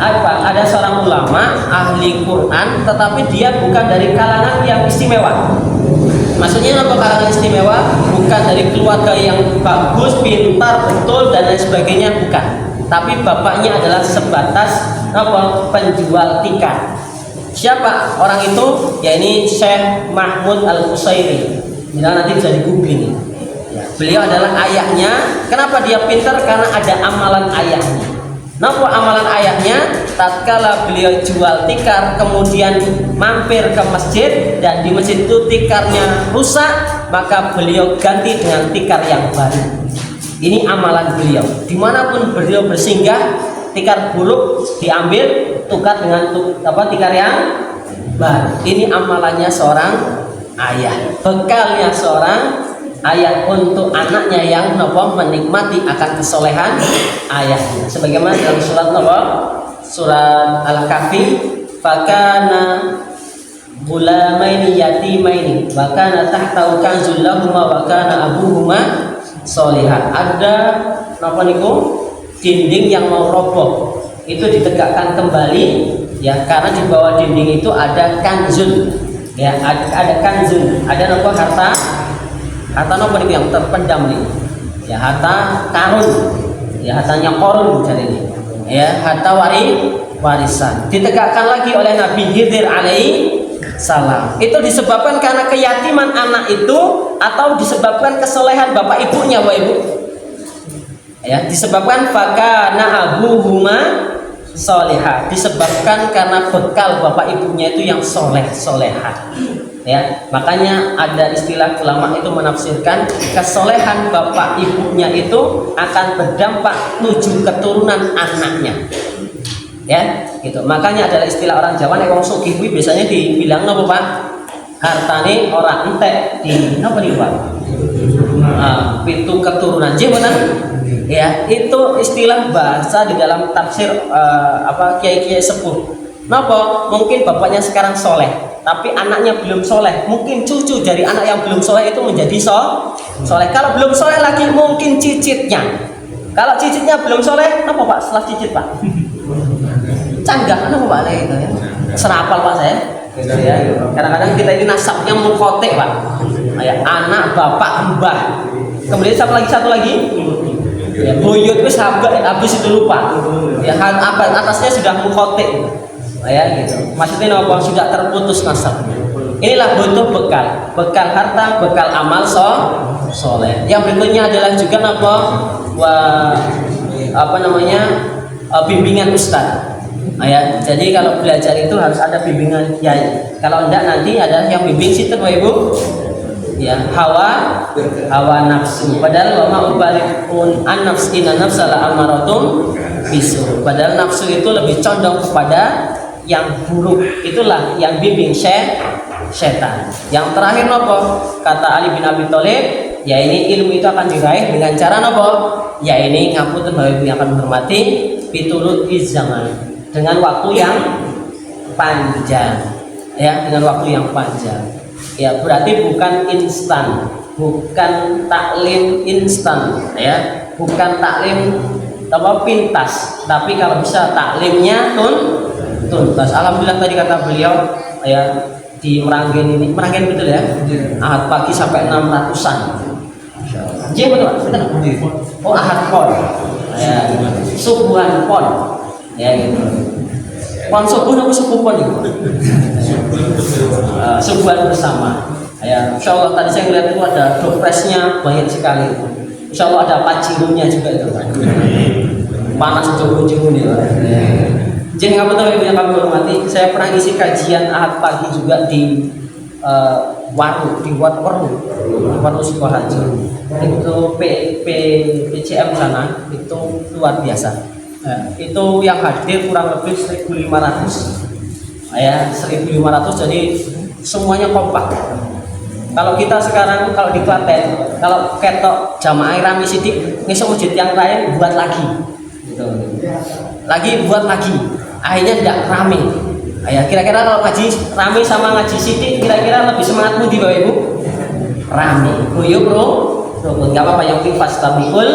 Ada seorang ulama ahli Quran, tetapi dia bukan dari kalangan yang istimewa. Maksudnya apa kalangan istimewa? Bukan dari keluarga yang bagus, pintar, betul dan lain sebagainya, bukan. Tapi bapaknya adalah sebatas penjual tikar. Siapa orang itu? Ya ini Syekh Mahmud Al-Qusairi. Nanti bisa di-googling. Ya, beliau adalah ayahnya. Kenapa dia pintar? Karena ada amalan ayahnya. Napa amalan ayahnya? Tatkala beliau jual tikar, kemudian mampir ke masjid dan di masjid itu tikarnya rusak, maka beliau ganti dengan tikar yang baru. Ini amalan beliau. Dimanapun beliau bersinggah, tikar buruk diambil, tukar dengan tikar yang baru. Ini amalannya seorang ayah. Bekalnya seorang ayah untuk anaknya yang menikmati akan kesolehan ayahnya. Sebagaimana dalam surat Al-Kahfi, fakana gulamaini yatimaini wa kana tahtahu kanzul lahumma wa kana abuhuma sholihan. Ada dinding yang mau roboh, itu ditegakkan kembali, ya, karena di bawah dinding itu ada kanzul, ya, ada kanzul, ada harta nopo yang terpendam nih, ya, harta karun, ya, hartanya korun jadi ini, ya, harta warisan ditegakkan lagi oleh Nabi Khidir alaihi salam. Itu disebabkan karena keyatiman anak itu atau disebabkan kesolehan bapak ibunya, Bapak Ibu, ya, disebabkan fakana abuhuma solehah, disebabkan karena bekal bapak ibunya itu yang solehah. Ya, makanya ada istilah ulama itu menafsirkan kesolehan bapak ibunya itu akan berdampak 7 keturunan anaknya. Ya, gitu. Makanya adalah istilah orang Jawa nek wong sugih kuwi biasanya dibilang napa, Pak? Hartane ora entek di napa niku, Pak? Pitu keturunan. Jebotan. Ya, itu istilah bahasa di dalam tafsir kiai-kiai sepuh. Napa? Mungkin bapaknya sekarang soleh, tapi anaknya belum soleh. Mungkin cucu dari anak yang belum soleh itu menjadi soleh. Kalau belum soleh lagi mungkin cicitnya. Kalau cicitnya belum soleh, napa, Pak? Setelah cicit, Pak? Canggah apa Pak itu ya? Serapal Pak saya. Ya, kadang-kadang kita ini nasabnya mukotek Pak. Ya, anak, bapak, mbah. Kemudian satu lagi. Ya, buyut itu habis itu lupa. Ya, atasnya sudah mukotek. Ya gitu. Maksudnya apa? Sudah terputus nasabnya. Inilah butuh bekal harta, bekal amal soleh. Yang berikutnya adalah juga bimbingan ustaz. Ya, jadi kalau belajar itu harus ada bimbingan kiai. Kalau enggak nanti ada yang bimbing situ Bapak Ibu. Ya, hawa nafsu. Padahal wa ma ubalikun an nafsi inna nafsa la amaratum bisu. Padahal nafsu itu lebih condong kepada yang buruk. Itulah yang bimbing setan. Yang terakhir kata Ali bin Abi Thalib, ya ini ilmu itu akan diraih dengan cara ya ini ngapunten Bapak Ibu yang akan menghormati pitulul zaman, dengan waktu yang panjang. Ya, dengan waktu yang panjang. Ya, berarti bukan instan, bukan taklim instan, ya, bukan taklim pintas, tapi kalau bisa taklimnya tuntas. Alhamdulillah tadi kata beliau ya di Meranggen betul ya, Ahad pagi sampai 600-an. Iya betul. Oh Ahad pon, ya, subuhan pon, ya gitu. Pon subuh apa subuh pon itu? Subuhan bersama. Ya, insya Allah tadi saya melihat itu ada dopresnya banyak sekali. Insya Allah ada pacirunya juga itu. Panas jauh-jauh nih. Jadi apa tahu yang kami hormati, saya pernah isi kajian Ahad pagi juga di Waru Sukoharjo. Itu PCM sana itu luar biasa. Itu yang hadir kurang lebih 1.500. Ya, 1.500, jadi semuanya kompak. Kalau kita sekarang kalau di Klaten, kalau ketok jamaah rame sidik, ngesok masjid yang lain buat lagi. Gitu. Buat lagi. Akhirnya tidak rame. Ya, kira-kira kalau ngaji rame sama ngaji sidik, kira-kira lebih semangat di Bapak Ibu? Rame. Guyub bro. Enggak apa-apa yang fast tabiul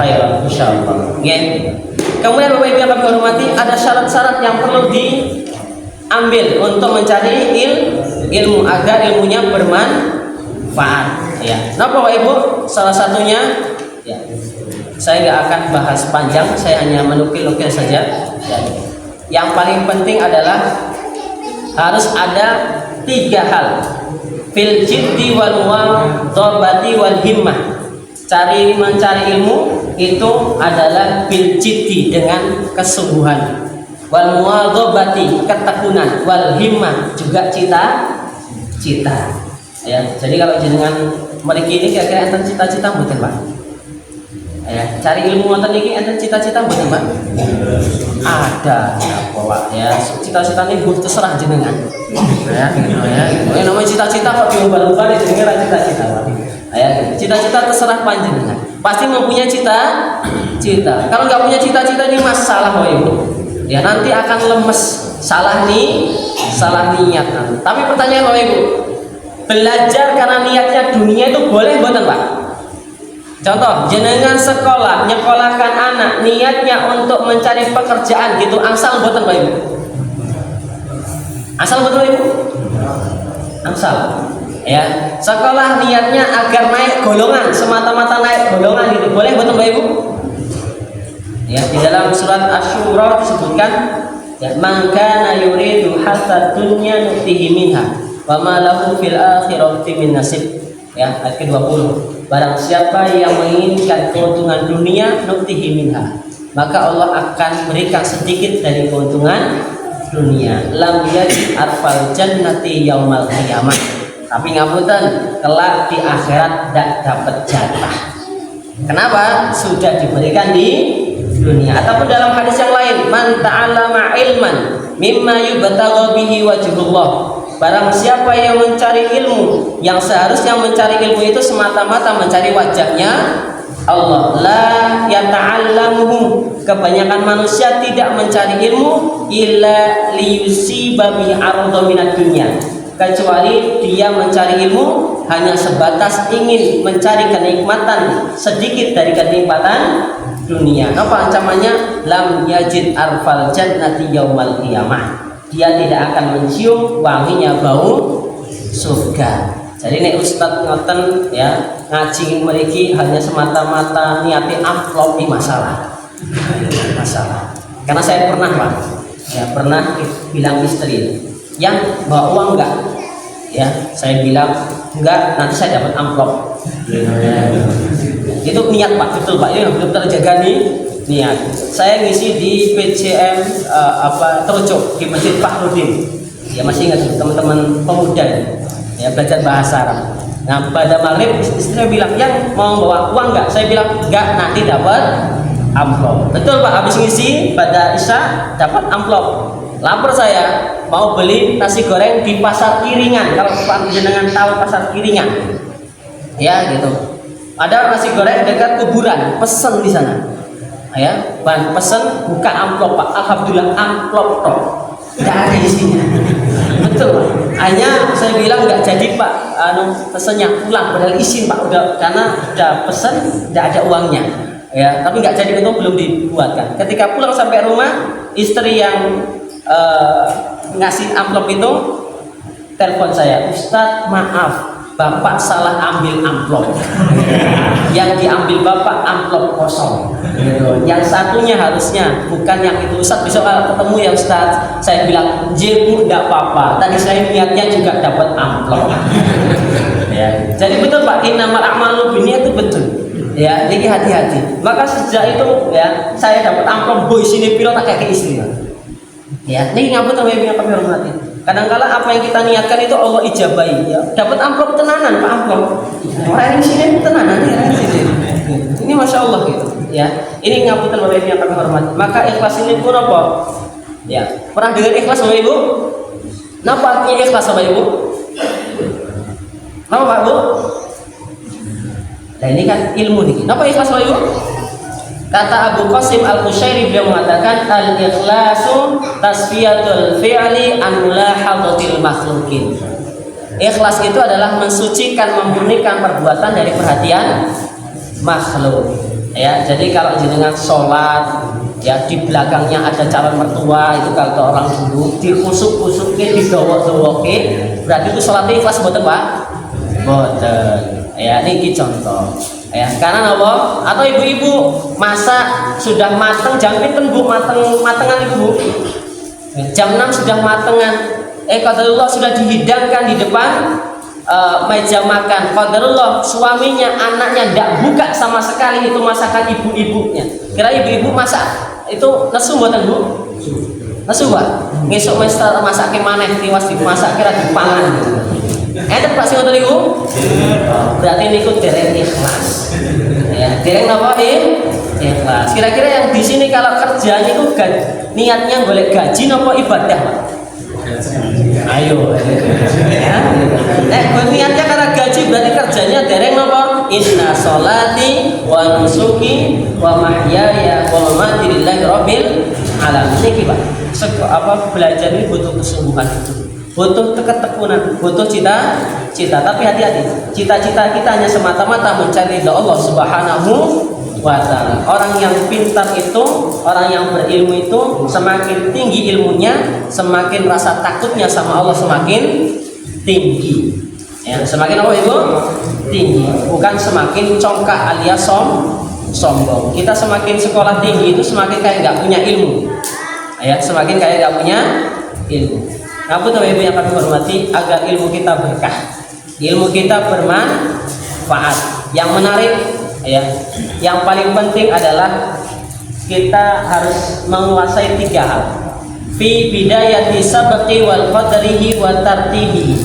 khairan insyaallah. Nggih. Kemudian Bapak Ibu yang kami hormati, ada syarat-syarat yang perlu diambil untuk mencari ilmu agar ilmunya bermanfaat. Ya. Nah Bapak Ibu, salah satunya ya, saya nggak akan bahas panjang, saya hanya menukil-nukil saja. Ya. Yang paling penting adalah harus ada 3 hal. Fil jiddi wal muwadhabati wal himmah. Mencari ilmu itu adalah bil jiddi, dengan kesungguhan, wal muwadhabati ketekunan, wal himmah juga cita-cita. Ya, jadi kalau jenengan mriki ini kira-kira enten cita-cita mboten Pak? Ya, cari ilmu wonten iki enten cita-cita mboten Pak? Ada Pak ya, cita-citane mbok terserah jenengan. Ya, gitu ya. Ini namanya cita-cita kok diubah-ubah jenenge ra cita-cita Pak. Ya, cita-cita terserah panjenengan. Pasti mempunyai cita-cita. Kalau nggak punya cita-cita ini masalah Bapak Ibu. Ya nanti akan lemes, salah niat. Tapi pertanyaan Bapak Ibu, belajar karena niatnya dunia itu boleh buatan Pak? Contoh, jenengan sekolah, nyekolahkan anak, niatnya untuk mencari pekerjaan gitu, asal buatan Bapak Ibu? Asal betul Ibu? Asal. Ya, sekolah niatnya agar naik golongan, semata-mata naik golongan gitu, boleh buat Bapak Ibu? Ya, di dalam surat Asy-Syura disebutkan, ya, man kana yuridu hatta dunya nutihi minha wa ma lahu fil akhirati min nasib. Ya, ayat ke-20. Barang siapa yang menginginkan keuntungan dunia, nutihi minha, maka Allah akan berikan sedikit dari keuntungan dunia. Lam yajid arfal jannati yaumal qiyamah. Tapi ngapunten, kelak di akhirat tidak dapat jatah. Kenapa? Sudah diberikan di dunia. Ataupun dalam hadis yang lain, man ta'allama ilman mimma yubtagha bihi wajhullah. Barang siapa yang mencari ilmu, yang seharusnya mencari ilmu itu semata-mata mencari wajahnya Allah, la yata'allamuhu. Kebanyakan manusia tidak mencari ilmu illa liyusiba bi ardha minad dunya, kecuali dia mencari ilmu hanya sebatas ingin mencari kenikmatan sedikit dari kenikmatan dunia. Apa ancamannya? Lam yajid arfal jannati yaumal qiyamah. Dia tidak akan mencium wanginya bau surga. Jadi nek ustaz ngoten ya, ngaji mriki hanya semata-mata niati amplop di masalah. Karena saya pernah Pak, ya pernah bilang istri, yang bawa uang enggak? Ya, saya bilang enggak, nanti saya dapat amplop. Itu niat Pak, betul Pak, ini belum terjaga nih niat. Saya ngisi di PCM Trojo di Masjid Fakhrudin. Ya masih ingat teman-teman pemuda ya belajar bahasa Arab. Nah pada maghrib istri bilang, yang mau bawa uang nggak? Saya bilang nggak, nanti dapat amplop. Betul Pak, habis ngisi pada Isya dapat amplop. Lapar saya, mau beli nasi goreng di Pasar Kiringan. Kalau Pak jenengan tahu Pasar Kiringan, ya gitu. Ada nasi goreng dekat kuburan, pesen di sana. Ya, bahan pesen buka amplop Pak. Alhamdulillah amplop top, nggak ada isinya. Betul Pak. Hanya saya bilang nggak jadi Pak, pesennya pulang padahal izin Pak, udah karena udah pesen nggak ada uangnya. Ya, tapi nggak jadi, itu belum dibuatkan. Ketika pulang sampai rumah, istri yang ngasih amplop itu telepon saya, Ustadz maaf, Bapak salah ambil amplop. Yang diambil Bapak amplop kosong. Yang satunya harusnya bukan yang itu. Ustadz besok kalau ketemu ya Ustadz, saya bilang jebu tidak apa-apa. Tadi saya niatnya juga dapat amplop. Ya. Jadi betul Pak, innamal a'malu binniyat itu betul. Ya, jadi hati-hati. Maka sejak itu ya saya dapat amplop boy sini piro tak kayak ke istri. Ya, ini ngapun teman yang kami hormati. Kadang-kala apa yang kita niatkan itu Allah ijabahi. Ya, dapat amplop tenanan Pak, amplop. Orang yang sini tenanan ya. Ini masya Allah gitu. Ya, ini ngapun teman yang kami hormati. Maka ikhlas ini pun apa? Ya, pernah dengar ikhlas Bapak Ibu? Napa artinya ikhlas Bapak Ibu? Napa Pak Bu? Nah ini kan ilmu nih. Napa ikhlas Bapak Ibu? Kata Abu Qasim Al-Qushairi, beliau mengatakan al-ikhlasu tasfiyatul fi'li an mulahadatil makhlukin. Ikhlas itu adalah mensucikan, memurnikan perbuatan dari perhatian makhluk. Ya, jadi kalau jenengan sholat, ya di belakangnya ada calon mertua, itu kalau orang dulu dikusuk-kusukin, didowok-dowokin, berarti itu sholatnya ikhlas betul Pak? Betul. Ya, ini contoh. Ya, karena apa? Atau ibu-ibu masak sudah mateng, jam pinten Bu, matengan ibu. Jam 6 sudah matengan. Qadarullah sudah dihidangkan di depan meja makan. Qadarullah suaminya, anaknya tidak buka sama sekali itu masakan ibu-ibunya. Kira ibu-ibu masak itu nesu buatan Bu? Nesu Pak. Ngesuk masak maneh tiwas dimasak kira dipangan. Pak sing ngoten niku. Berarti niku dereng ikhlas. Ya, dereng napa ikhlas. Kira-kira yang di sini kalau kerjanya itu niatnya golek gaji napa ibadah, Pak? Ayo. Ya. Niatnya karena gaji berarti kerjanya dereng napa? Inna sholati wa nusuki wa mahyaya wa mamati lillahi rabbil alamin. Niki Pak. Belajar ini butuh kesungguhan, butuh ketekunan, butuh cita-cita. Tapi hati-hati, cita-cita kita hanya semata-mata mencari ridha Allah Subhanahu wa ta'ala. Orang yang pintar itu, orang yang berilmu itu, semakin tinggi ilmunya, semakin rasa takutnya sama Allah semakin tinggi. Ya, semakin apa itu? Tinggi, bukan semakin congkak alias sombong. Kita semakin sekolah tinggi itu semakin kayak nggak punya ilmu. Ya, semakin kayak nggak punya ilmu. Apa tuh ibu yang kami hormati, agar ilmu kita berkah, ilmu kita bermanfaat. Yang menarik, ya, yang paling penting adalah kita harus menguasai 3 hal. Fi bidayati sabqi wal qadrihi wa tartibi.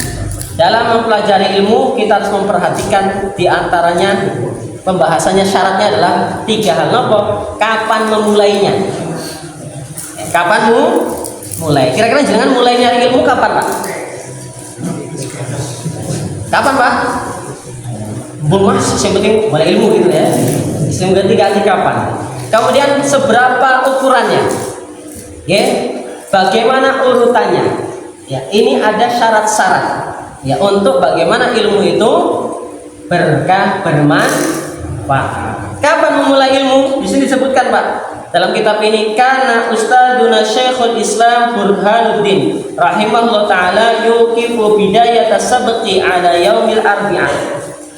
Dalam mempelajari ilmu kita harus memperhatikan diantaranya pembahasannya, syaratnya adalah 3 hal. Nopo? Kapan memulainya? Kapan mulai? Kira-kira jangan mulai nyari ilmu kapan Pak? Kapan Pak? Mas, yang penting mulai ilmu gitu ya. Yang ganti kapan? Kemudian seberapa ukurannya? Ya, bagaimana urutannya? Ya, ini ada syarat-syarat. Ya, untuk bagaimana ilmu itu berkah, bermanfaat. Kapan kapan memulai ilmu? Di sini disebutkan Pak dalam kitab ini, karena Ustadzuna Syekhul Islam Burhanuddin rahimahullah taala yuqifu bidayata sabqi ala yaumil arbi'ah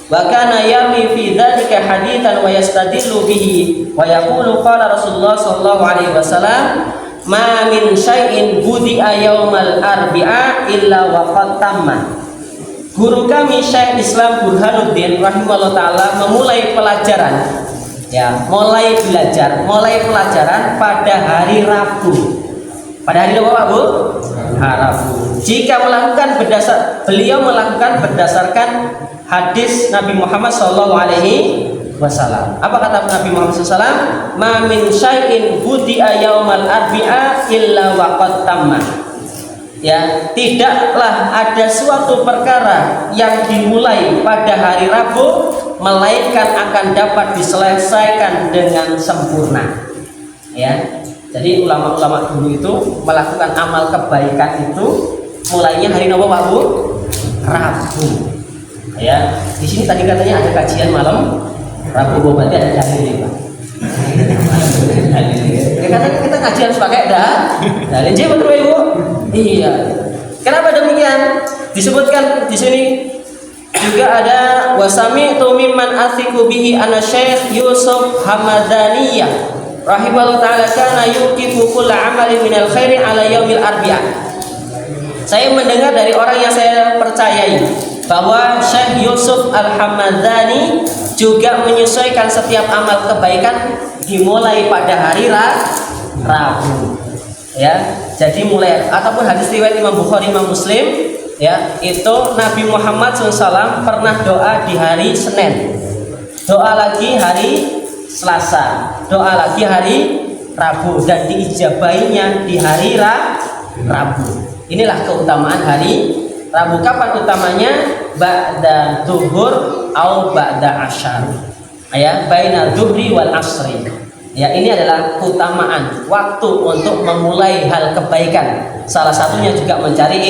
wa kana yarwi fi dzalika haditsan wa yastadillu bihi wa yaqulu qala Rasulullah sallallahu alaihi wasallam ma min syai'in budi'a yaumal arbi'a illa wa qad tamma. Guru kami Syekh Islam Burhanuddin rahimahullah taala memulai pelajaran, ya, mulai pelajaran pada hari Rabu. Pada hari apa Pak Bu? Rabu. Jika beliau melakukan berdasarkan hadis Nabi Muhammad SAW. Apa kata Nabi Muhammad SAW? Ma min syai'in budi'a yaumal arbi'a illa waqad tamma. Ya, tidaklah ada suatu perkara yang dimulai pada hari Rabu melainkan akan dapat diselesaikan dengan sempurna. Ya, jadi ulama-ulama dulu itu melakukan amal kebaikan itu mulainya hari apa Pak Bu? Rabu. Ya, di sini tadi katanya ada kajian malam Rabu, berarti ada dalil Pak. Ya, katanya kita kajian sebagai dalil. Jadi betul Ibu? Iya. Kenapa demikian? Disebutkan di sini juga ada wasami tu mimman athiqu bihi ana Syekh Yusuf Hamadaniyah rahimahullah taala kana yuqifu kull amalin minal khairi ala yaumil arbi'ah. Saya mendengar dari orang yang saya percayai bahwa Syekh Yusuf Al-Hamadani juga menyesuaikan setiap amal kebaikan dimulai pada hari Rabu. Ya, jadi mulai ataupun hadis riwayat Imam Bukhari, Imam Muslim, ya, itu Nabi Muhammad SAW pernah doa di hari Senin, doa lagi hari Selasa, doa lagi hari Rabu, dan diijabahinya di hari Rabu. Inilah keutamaan hari Rabu. Kapan utamanya? Ba'da zuhur au ba'da asyar, ya, baina zuhri wal asri. Ya, ini adalah keutamaan waktu untuk memulai hal kebaikan. Salah satunya juga mencari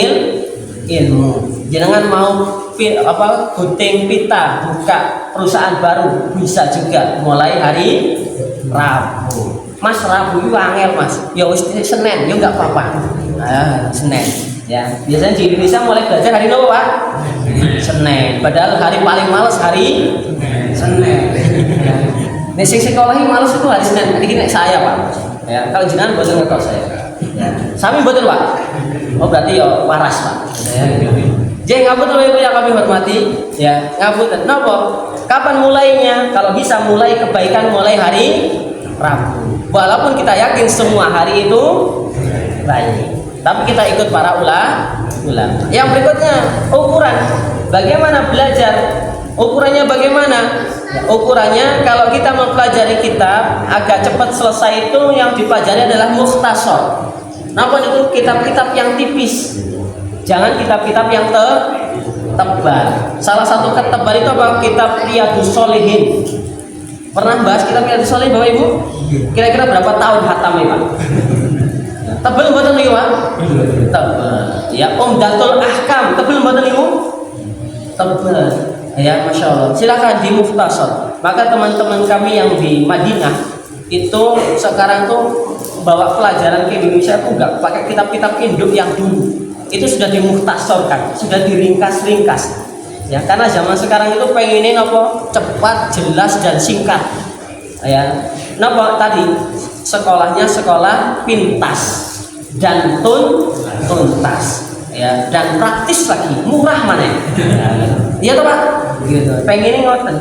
ilmu. Jangan mau gunting pita buka perusahaan baru, bisa juga mulai hari Rabu. Mas, Rabu itu angel Mas. Ya wis Senin, ya enggak apa-apa. Senin. Ya, biasanya di Indonesia mulai belajar hari apa Pak? Senin. Padahal hari paling males hari Senin. Nek sing sekolahi males itu hari Senin. Iki nek saya Pak. Ya, kalau jenengan boten ngertos saya. Ya. Sami boten Pak. Oh berarti ya waras Pak. Ya. Jadi ngapunten Ibu yang kami hormati, ya, ngapunten. Napa? Kapan mulainya? Kalau bisa mulai kebaikan mulai hari Rabu. Walaupun kita yakin semua hari itu baik, tapi kita ikut para ulama. Yang berikutnya ukuran. Bagaimana belajar? Ukurannya bagaimana? Ya, ukurannya kalau kita mempelajari kitab agak cepat selesai itu yang dipelajari adalah mukhtasar. Namun itu kitab-kitab yang tipis. Jangan kitab-kitab yang tebal. Salah satu ketebal itu apa? Kitab Riyadhus Shalihin. Pernah bahas kitab Riyadhus Shalihin Bapak Ibu? Kira-kira berapa tahun hatamnya Pak? Tebal mboten niku Pak? Tebal. Ya, Umdatul Ahkam tebal mboten niku? Tebal. Ya, Masya Allah. Silakan di mukhtasar. Maka teman-teman kami yang di Madinah itu sekarang tuh bawa pelajaran ke Indonesia tuh enggak pakai kitab-kitab induk yang dulu. Itu sudah dimukhtasarkan, sudah diringkas-ringkas. Ya, karena zaman sekarang itu pengenin apa? Cepat, jelas dan singkat. Ya. Napa tadi? Sekolahnya sekolah pintas dan tuntas. Ya, dan praktis lagi, murah mana? Iya toh Pak? Gitu. Pengenin ngoten.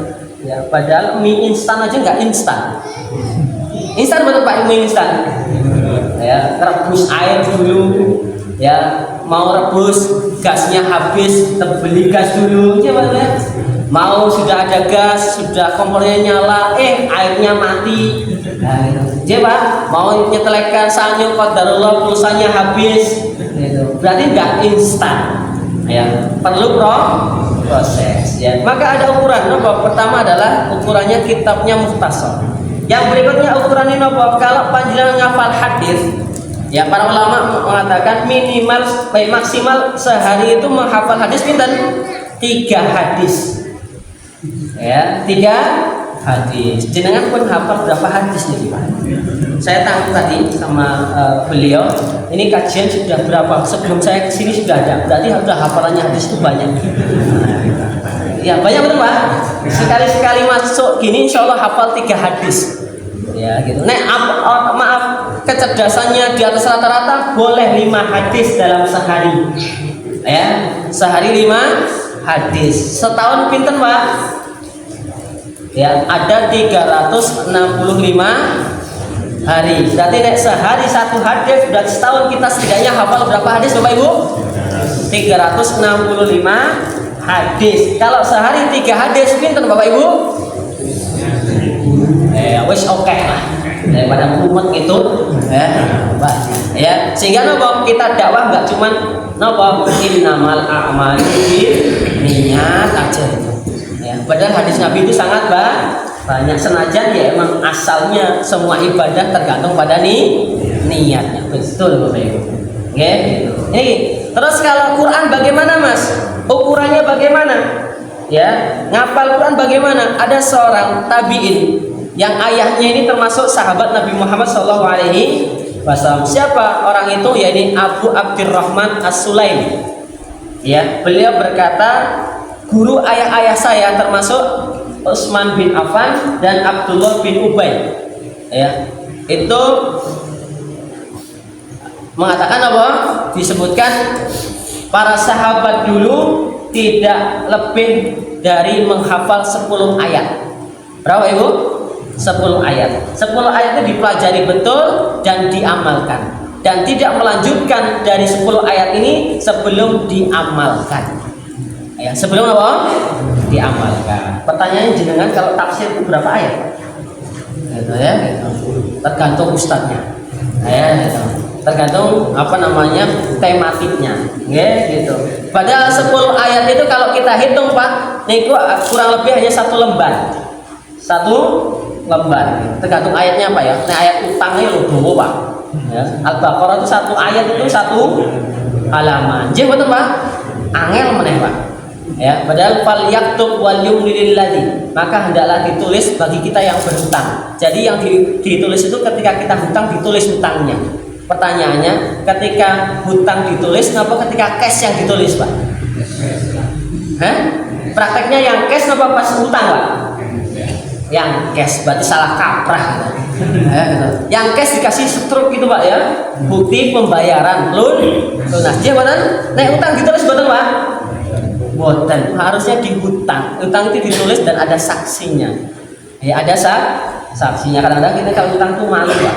Ya, padahal mie instan aja nggak instan. Instan betul Pak, mie instan. Ya, rebus air dulu. Ya, mau rebus gasnya habis, beli gas dulu, coba ya. Mau sudah ada gas, sudah kompornya nyala, airnya mati. Nah, gitu. Pak, mau nyetelkan sanyo qadarullah pulsanya habis. Gitu. Berarti nggak instan. Ya, perlu proses. Ya, maka ada ukuran. Pertama adalah ukurannya kitabnya mukhtasar. Yang berikutnya ukurannya kalau panjenengan ngafal hadis. Ya, para ulama mengatakan minimal maksimal sehari itu menghafal hadis pinten? 3 hadis. Ya, 3 hadis. Jenengan pun hafal berapa hadis nih Pak? Saya tanya tadi sama beliau, ini kajian sudah berapa? Sebelum saya kesini sudah ada. Berarti sudah hafalannya hadis itu banyak. Ya banyak betul Pak. Sekali-sekali masuk gini, insya Allah hafal 3 hadis. Ya gitu. Nek maaf, kecerdasannya di atas rata-rata boleh 5 hadis dalam sehari. Ya, sehari 5 hadis. Setahun pinten Pak? Ya, ada 365 hari. Berarti nek sehari 1 hadis, berarti setahun kita setidaknya hafal berapa hadis Bapak Ibu? 365 hadis. Kalau sehari 3 hadis pinten Bapak Ibu? Wis oke lah. Daripada mumet gitu, ya. Sehingga nopo kita dakwah enggak cuman nopo innamal a'malu binniyat aja gitu. Ya, padahal hadis Nabi itu sangat banyak, senajan ya emang asalnya semua ibadah tergantung pada niatnya. Betul Bapak Ibu. Oke, gitu. Terus kalau Quran bagaimana Mas? Ukurannya bagaimana? Ya, ngapal Quran bagaimana? Ada seorang tabi'in yang ayahnya ini termasuk sahabat Nabi Muhammad SAW. Siapa orang itu? Yaitu Abu Abdurrahman As-Sulaim. Ya, beliau berkata, guru ayah-ayah saya termasuk Utsman bin Affan dan Abdullah bin Ubay. Ya, itu mengatakan apa? Disebutkan para sahabat dulu tidak lebih dari menghafal 10 ayat. Berapa Ibu? 10 ayat. 10 ayat itu dipelajari betul dan diamalkan, dan tidak melanjutkan dari 10 ayat ini sebelum diamalkan. Ya, sebelum apa? Diamalkan. Pertanyaannya jenengan, kalau tafsir itu berapa ayat? Gitu ya, gitu. Tergantung ustadznya. Ya, gitu. Tergantung apa namanya tematiknya. Ya, gitu. Padahal 10 ayat itu kalau kita hitung Pak, niku kurang lebih hanya 1 lembar. 1 lembar, tergantung ayatnya apa ya. Nah, ayat utangnya lo dulu Pak. Ya. Al-Baqarah itu 1 ayat itu 1 halaman. Jadi betul Pak, angel meneh Pak. Ya, padahal fal yaktub wal yumlil ladzi, maka hendaklah ditulis bagi kita yang berhutang. Jadi yang ditulis itu ketika kita hutang ditulis hutangnya. Pertanyaannya, ketika hutang ditulis, kenapa ketika cash yang ditulis Pak? Hah? Prakteknya yang cash kenapa pas hutang Pak? Yang cash berarti salah kaprah gitu. Yang cash dikasih struk gitu Pak ya, bukti pembayaran lunas. Dia betul? Nek utang ditulis betul Pak? Boten, harusnya di hutang. Hutang itu ditulis dan ada saksinya. Ya ada saksinya. Kadang-kadang kita kalau hutang tuh malu Pak.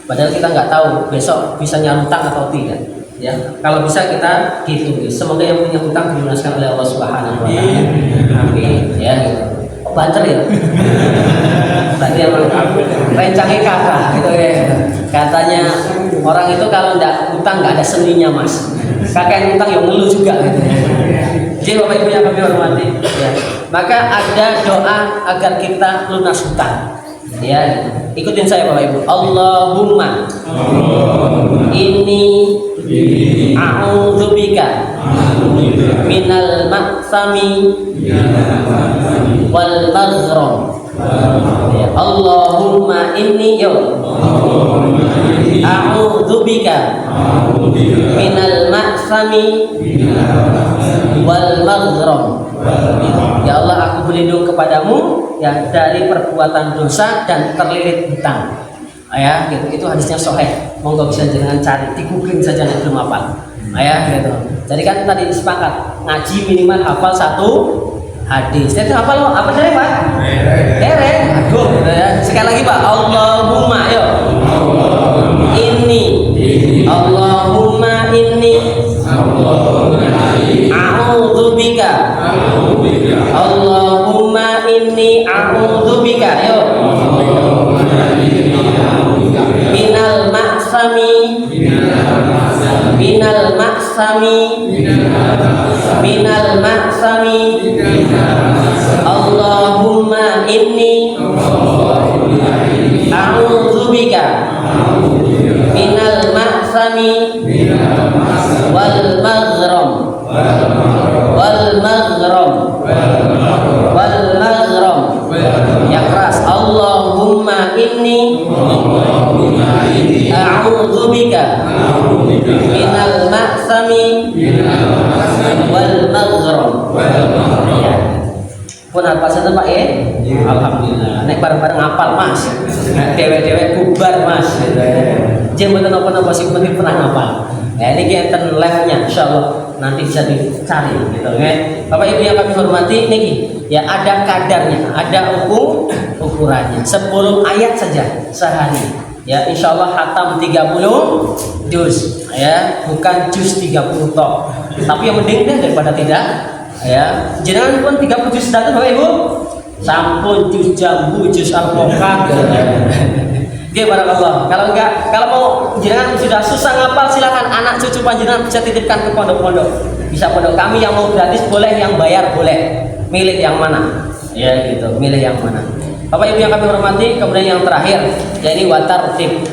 Padahal kita nggak tahu besok bisa nyarutang atau tidak. Ya, kalau bisa kita gitu. Semoga yang punya hutang dilunaskan oleh Allah Subhanahu wa taala. Amin. Ya gitu. Banter ya. Tadi yang rencangnya kakak gitu ya. Katanya orang itu kalau nggak utang nggak ada seninya Mas. Kakak yang utang yang ngeluh juga gitu. Jadi Bapak Ibu yang kami hormati, ya. Maka ada doa agar kita lunas hutang. Ya, ikutin saya Bapak Ibu. Allahumma inni a'udzubika minal maksami wal maghram. Ya, Allahumma inni a'udzubika minal maksami wal maghram. Ya Allah, aku berlindung kepadamu ya dari perbuatan dosa dan terlilit hutang. Ya, gitu. Itu hadisnya sahih. Monggo bisa jangan cari, di googling saja nek belum hafal. Ya, gitu. Jadi kan tadi sepakat ngaji minimal hafal 1 hadis. Jadi hafal apa tadi Pak? Dereng. Aduh, gitu ya. Sekali lagi Pak. Allahumma ayo. Inni. Allahumma inni. A'udzubika. Allahumma inni a'udzubika. Ayo. Minal maksami. Minal maksami. Minal maksami. Allahumma inni a'udzubika minal maksami wal maghram. wal maghram wal maghram. Yang keras. Allahumma inni a'udzubika minal ma'sami wal maghram. Ya. Pun apa saja Pak ya? Alhamdulillah. Nek bareng-bareng ngapal Mas. Dewek-dewek bubar Mas. Jangan mboten napa-napa sing penting pernah ngapal. Ya ini enten live-nya insyaallah nanti bisa dicari gitu ya. Bapak Ibu yang kami hormati niki ya ada kadarnya, ada ukurannya. 10 ayat saja sehari. Ya insyaallah hatam 30 juz ya, bukan juz 30 tok. Tapi yang penting daripada tidak ya. Jenengan pun 30 juz datang Bapak Ibu. Sampun juz jambu, juz alpokat. Oke, barakallah. Kalau enggak, kalau mau jenengan sudah susah ngapal silakan anak cucu panjenengan bisa titipkan ke pondok-pondok. Bisa pondok kami yang mau gratis boleh, yang bayar boleh. Milih yang mana? Ya gitu, milih yang mana. Bapak Ibu yang kami hormati, kemudian yang terakhir ya ini watartib.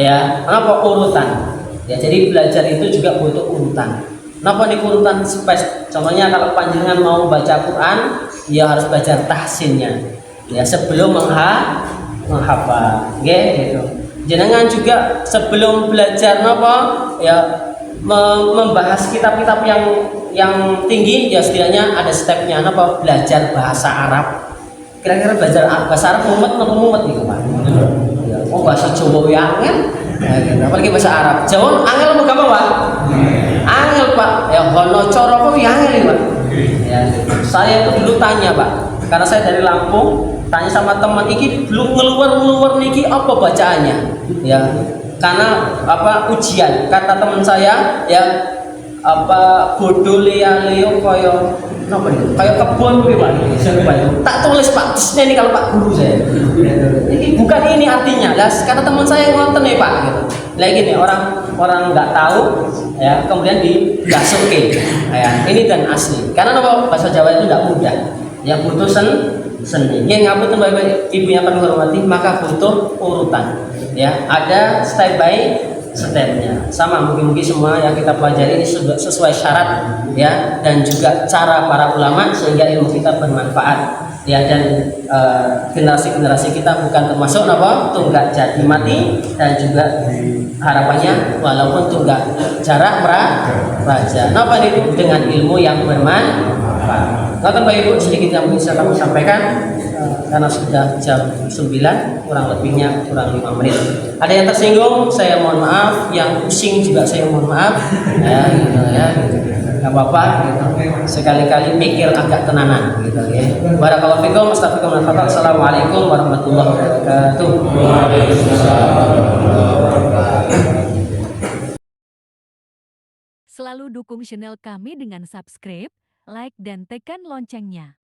Ya, kenapa urutan? Ya, jadi belajar itu juga butuh urutan. Kenapa nih urutan spes? Contohnya kalau panjenengan mau baca Quran, ya harus baca tahsinnya. Ya, sebelum menghafal, gitu. Jenengan juga sebelum belajar apa ya membahas kitab-kitab yang tinggi ya setidaknya ada stepnya apa belajar bahasa Arab. Kira-kira belajar bahasa Arab mumet gitu Pak. Ya, oh bahasa Jawa ya angel. Ya, gitu. Apalagi bahasa Arab. Jawa angel apa gampang Pak? Angel Pak. Ya hono cara kok ya angel Pak. Ya, gitu. Saya itu dulu tanya Pak, karena saya dari Lampung. Tanya sama teman iki belum ngeluar niki apa bacaannya ya karena apa ujian kata teman saya ya apa bodoh leo koyo apa nih kayak kebun Pak tak tulis Pak ini kalau Pak guru saya ini bukan ini artinya lah karena teman saya ngonten nih Pak gitu lagi nih orang nggak tahu ya kemudian digasukin ya ini dan asli karena apa bahasa Jawa itu tidak mudah ya butuh seni. Yang ngapunten Bapak Ibu yang kami hormati, maka butuh urutan. Ya, ada step by stepnya. Sama mungkin semua yang kita pelajari ini sudah sesuai syarat ya dan juga cara para ulama sehingga ilmu kita bermanfaat. Ya dan generasi-generasi kita bukan termasuk apa tunggak jadi mati dan juga harapannya walaupun tunggak jarak raja. Napa itu dengan ilmu yang bermanfaat. Bahkan Bapak Ibu sedikit yang bisa kami sampaikan karena sudah jam 9 kurang lebihnya kurang 5 menit. Ada yang tersinggung saya mohon maaf, yang pusing juga saya mohon maaf. Ya gitu ya. Enggak apa-apa gitu. Sekali-kali mikir agak tenanan gitu ya. Barakallahu fikum, astaghfirullah. Assalamualaikum warahmatullahi wabarakatuh. Selalu dukung channel kami dengan subscribe, like dan tekan loncengnya.